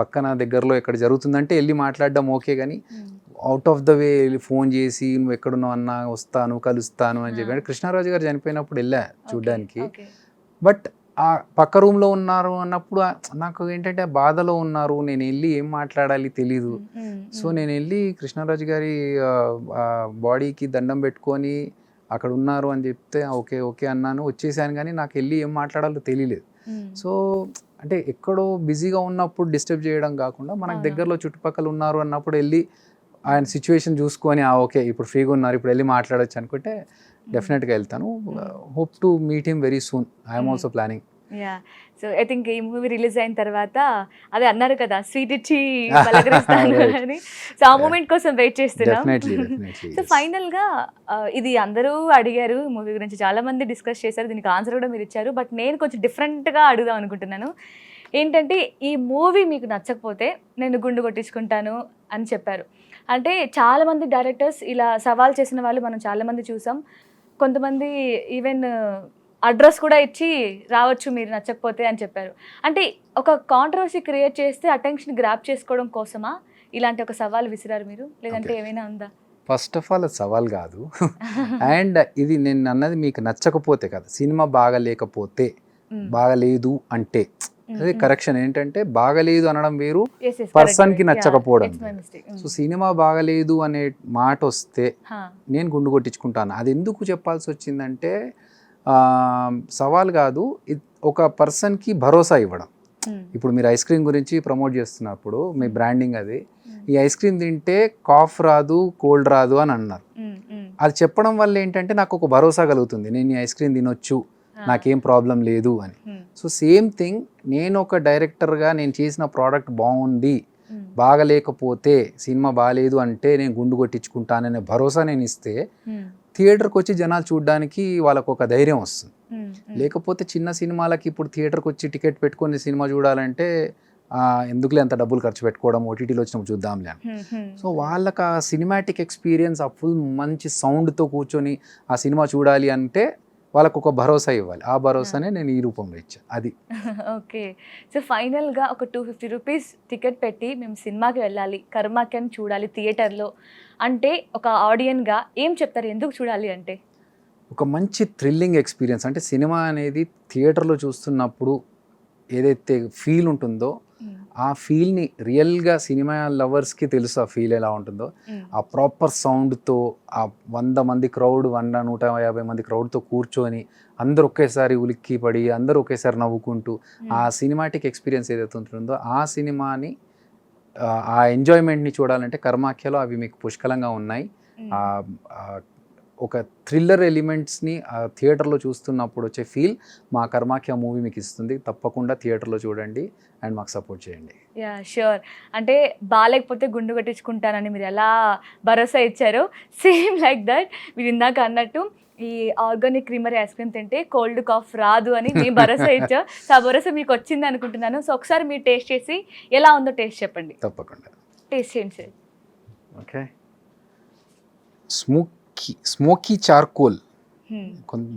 S3: పక్కన దగ్గరలో ఎక్కడ జరుగుతుందంటే వెళ్ళి మాట్లాడడం ఓకే, కానీ out of the way phone చేసి నువ్వు ఎక్కడున్నావు అన్నా వస్తాను కలుస్తాను అని చెప్పి, అంటే కృష్ణరాజు గారు చనిపోయినప్పుడు వెళ్ళా చూడ్డానికి. బట్ ఆ పక్క రూమ్లో ఉన్నారు అన్నప్పుడు నాకు ఏంటంటే ఆ బాధలో ఉన్నారు, నేను వెళ్ళి ఏం మాట్లాడాలి తెలీదు. సో నేను వెళ్ళి కృష్ణరాజు గారి బాడీకి దండం పెట్టుకొని అక్కడ ఉన్నారు అని చెప్తే ఓకే ఓకే అన్నాను, వచ్చేసాను. కానీ నాకు వెళ్ళి ఏం మాట్లాడాలో తెలియలేదు. సో అంటే ఎక్కడో బిజీగా ఉన్నప్పుడు డిస్టర్బ్ చేయడం కాకుండా మనకు దగ్గరలో చుట్టుపక్కల ఉన్నారు అన్నప్పుడు వెళ్ళి ఆయన సిచ్యువేషన్ చూసుకొని ఓకే ఇప్పుడు ఫ్రీగా ఉన్నారు ఇప్పుడు వెళ్ళి మాట్లాడొచ్చు అనుకుంటే డెఫినెట్గా వెళ్తాను. Hope to meet him very soon. I'm also planning.
S2: Yeah. So I think ఈ మూవీ రిలీజ్ అయిన తర్వాత అదే అన్నారు కదా స్వీట్ ఇచ్చి పలకరిస్తాను అని. సో ఆ మూమెంట్ కోసం వెయిట్ చేస్తున్నాం. సో ఫైనల్ గా ఇది అందరూ అడిగారు మూవీ గురించి, చాలా మంది డిస్కస్ చేశారు, దీనికి ఆన్సర్ కూడా మీరు ఇచ్చారు. బట్ నేను కొంచెం డిఫరెంట్ గా అడుగుదాం అనుకుంటున్నాను. ఏంటంటే ఈ మూవీ మీకు నచ్చకపోతే నేను గుండు కొట్టించుకుంటాను అని చెప్పారు. అంటే చాలా మంది డైరెక్టర్స్ ఇలా సవాల్ చేసిన వాళ్ళు మనం చాలా మంది చూసాం. కొంతమంది ఈవెన్ అడ్రస్ కూడా ఇచ్చి రావచ్చు మీరు నచ్చకపోతే అని చెప్పారు. అంటే ఒక కాంట్రవర్సీ క్రియేట్ చేస్తే అటెన్షన్ గ్రాప్ చేసుకోవడం కోసమా ఇలాంటి ఒక సవాల్ విసిరారు మీరు, లేదంటే ఏమైనా ఉందా?
S3: ఫస్ట్ ఆఫ్ ఆల్ అది సవాల్ కాదు. అండ్ ఇది నేను అన్నది మీకు నచ్చకపోతే కదా, సినిమా బాగలేకపోతే, బాగలేదు అంటే అదే కరెక్షన్. ఏంటంటే బాగలేదు అనడం వేరు, పర్సన్కి నచ్చకపోవడం. సో సినిమా బాగలేదు అనే మాట వస్తే నేను గుండు కొట్టించుకుంటాను. అది ఎందుకు చెప్పాల్సి వచ్చిందంటే సవాల్ కాదు, ఒక పర్సన్కి భరోసా ఇవ్వడం. ఇప్పుడు మీరు ఐస్ క్రీమ్ గురించి ప్రమోట్ చేస్తున్నప్పుడు మీ బ్రాండింగ్ అది, ఈ ఐస్ క్రీమ్ తింటే కాఫ్ రాదు కోల్డ్ రాదు అని అన్నారు. అది చెప్పడం వల్ల ఏంటంటే నాకు ఒక భరోసా కలుగుతుంది, నేను ఈ ఐస్ క్రీమ్ తినొచ్చు, నాకేం ప్రాబ్లం లేదు అని. సో సేమ్ థింగ్, నేను ఒక డైరెక్టర్గా నేను చేసిన ప్రోడక్ట్ బాగుంది, బాగలేకపోతే సినిమా బాగాలేదు అంటే నేను గుండు కొట్టించుకుంటాననే భరోసా నేను ఇస్తే థియేటర్కి వచ్చి జనాలు చూడడానికి వాళ్ళకు ఒక ధైర్యం వస్తుంది. లేకపోతే చిన్న సినిమాలకి ఇప్పుడు థియేటర్కి వచ్చి టికెట్ పెట్టుకొని సినిమా చూడాలంటే ఎందుకులే అంత డబ్బులు ఖర్చు పెట్టుకోవడం, ఓటీటీలో వచ్చినప్పుడు చూద్దాంలే అని. సో వాళ్ళకి ఆ సినిమాటిక్ ఎక్స్పీరియన్స్, ఆ ఫుల్ మంచి సౌండ్తో కూర్చొని ఆ సినిమా చూడాలి అంటే వాళ్ళకు ఒక భరోసా ఇవ్వాలి. ఆ భరోసానే నేను ఈ రూపంలో ఇచ్చాను. అది
S2: ఓకే. సో ఫైనల్గా ఒక 250 రూపీస్ టికెట్ పెట్టి మేము సినిమాకి వెళ్ళాలి, కర్మాక్యని చూడాలి థియేటర్లో అంటే ఒక ఆడియన్గా ఏం చెప్తారు, ఎందుకు చూడాలి అంటే?
S3: ఒక మంచి థ్రిల్లింగ్ ఎక్స్పీరియన్స్. అంటే సినిమా అనేది థియేటర్లో చూస్తున్నప్పుడు ఏదైతే ఫీల్ ఉంటుందో ఆ ఫీల్ని రియల్గా సినిమా లవర్స్కి తెలుసు ఆ ఫీల్ ఎలా ఉంటుందో. ఆ ప్రాపర్ సౌండ్తో ఆ 100 మంది క్రౌడ్, 100-150 మంది క్రౌడ్తో కూర్చొని అందరూ ఒకేసారి ఉలిక్కి పడి అందరూ ఒకేసారి నవ్వుకుంటూ ఆ సినిమాటిక్ ఎక్స్పీరియన్స్ ఏదైతే ఉంటుందో ఆ సినిమాని, ఆ ఎంజాయ్మెంట్ని చూడాలంటే కర్మాఖ్యలో అవి మీకు పుష్కలంగా ఉన్నాయి. ఒక థ్రిల్లర్ ఎలిమెంట్స్ని థియేటర్లో చూస్తున్నప్పుడు వచ్చే ఫీల్ మా కర్మాఖ్య మూవీ మీకు ఇస్తుంది. తప్పకుండా థియేటర్లో చూడండి అండ్ మాకు సపోర్ట్ చేయండి.
S2: Yeah sure. అంటే బాగాలేకపోతే గుండు కట్టించుకుంటానని మీరు ఎలా భరోసా ఇచ్చారో సేమ్ లైక్ దట్ మీరు ఇందాక అన్నట్టు ఈ ఆర్గానిక్ క్రీమరీ ఐస్ క్రీమ్ తింటే కోల్డ్ కాఫ్ రాదు అని మేము భరోసా ఇచ్చాం. సో ఆ భరోసా మీకు వచ్చింది అనుకుంటున్నాను. సో ఒకసారి మీరు టేస్ట్ చేసి ఎలా ఉందో టేస్ట్ చెప్పండి.
S3: తప్పకుండా
S2: టేస్ట్ చేయండి సార్.
S3: ఓకే. స్మోకీ చార్కోల్,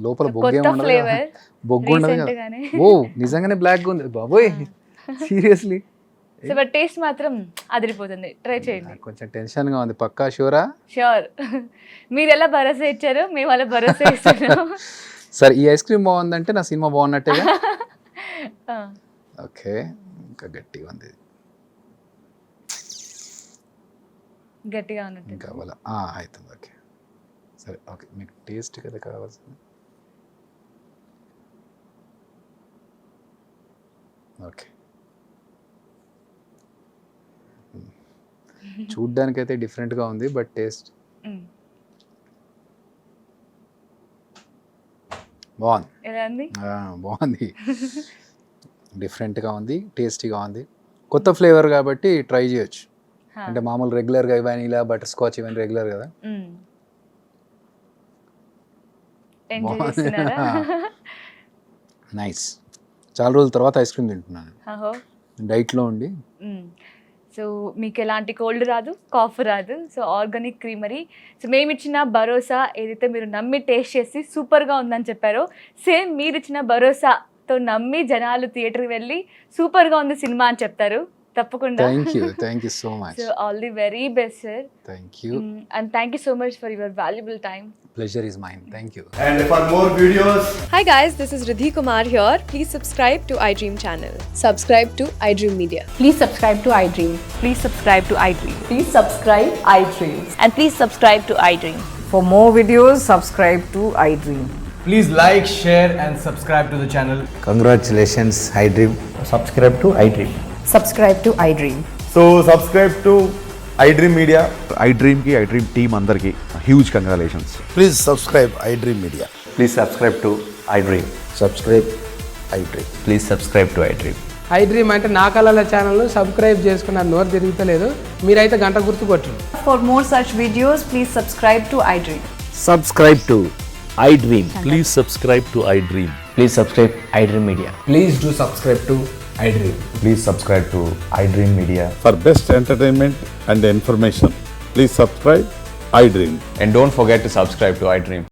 S3: లోపల బొగ్గు ఉండదు కదా. ఓ నిజంగానే బ్లాక్గా ఉంది బాబోయ్, సీరియస్లీ.
S2: సో బట్ టేస్ట్ మాత్రం అదిరిపోతుంది, ట్రై చేయండి.
S3: కొంచెం టెన్షన్గా ఉంది. పక్కా షూరా?
S2: ష్యూర్. మీరు ఎలా భరోసా ఇచ్చారో మేము అలా భరోసా ఇస్తున్నాం.
S3: సరే, ఈ ఐస్ క్రీమ్ బాగుందంటే నా సినిమా బాగున్నట్టేగా. ఓకే, ఇంకా గట్టిగా ఉంది,
S2: గట్టిగా ఉన్నట్టు
S3: ఇంకా అవుతుంది. ఓకే సరే, ఓకే. మీకు టేస్ట్ కదా కావాల్సింది. ఓకే, చూడ్డానికైతే డిఫరెంట్గా ఉంది బట్ టేస్ట్ బాగుంది.
S2: ఎలా ఉంది?
S3: బాగుంది, డిఫరెంట్గా ఉంది, టేస్టీగా ఉంది, కొత్త ఫ్లేవర్ కాబట్టి ట్రై చేయొచ్చు. అంటే మామూలు రెగ్యులర్గా వెనీలా బటర్ స్కాచ్ ఇవన్నీ రెగ్యులర్ కదా.
S2: ఎంజాయ్ చేస్తున్నారా?
S3: నైస్. చాలా రోజుల తర్వాత ఐస్ క్రీమ్ తింటున్నాను
S2: అహో.
S3: డైట్లో ఉండి.
S2: సో మీకు ఎలాంటి కోల్డ్ రాదు, కాఫ్ రాదు. So organic creamery. సో మేము ఇచ్చిన భరోసా ఏదైతే మీరు నమ్మి టేస్ట్ చేసి సూపర్గా ఉందని చెప్పారో, సేమ్ మీరు ఇచ్చిన భరోసాతో నమ్మి జనాలు థియేటర్కి వెళ్ళి సూపర్గా ఉంది సినిమా అని చెప్తారు తప్పకుండా.
S3: Thank you so much.
S2: So all the very best sir.
S3: Thank you.
S2: And thank you so much for your valuable time.
S3: Pleasure is mine. Thank you.
S4: And for more videos,
S5: Hi guys, this is Riddhi Kumar here. Please subscribe to iDream channel. Subscribe to iDream Media.
S6: Please subscribe to iDream.
S2: Please subscribe to iDream.
S6: Please subscribe iDream.
S2: And please subscribe to iDream.
S6: For more videos, subscribe to iDream.
S4: please like, share, and subscribe to the channel.
S7: Congratulations, iDream. Subscribe to iDream.
S6: Subscribe to iDream.
S4: So subscribe to iDream Media.
S8: iDream की iDream team अंदर की huge congratulations.
S7: Please subscribe iDream Media.
S8: Please subscribe to iDream.
S7: Subscribe iDream.
S8: Please subscribe to iDream.
S9: iDream అంటే నా కళల ఛానల్ సబ్స్క్రైబ్ చేసుకున్న నోరు తిరుగుతలేదు, మీరైతే గంట గుర్తు కొట్టండి.
S6: For more such videos, please subscribe to iDream.
S7: Subscribe to iDream.
S10: Please subscribe to iDream.
S7: Please subscribe iDream Media.
S4: Please do subscribe to iDream.
S8: Please subscribe to iDream Media.
S10: For best entertainment and information, please subscribe iDream.
S8: And don't forget to subscribe to iDream.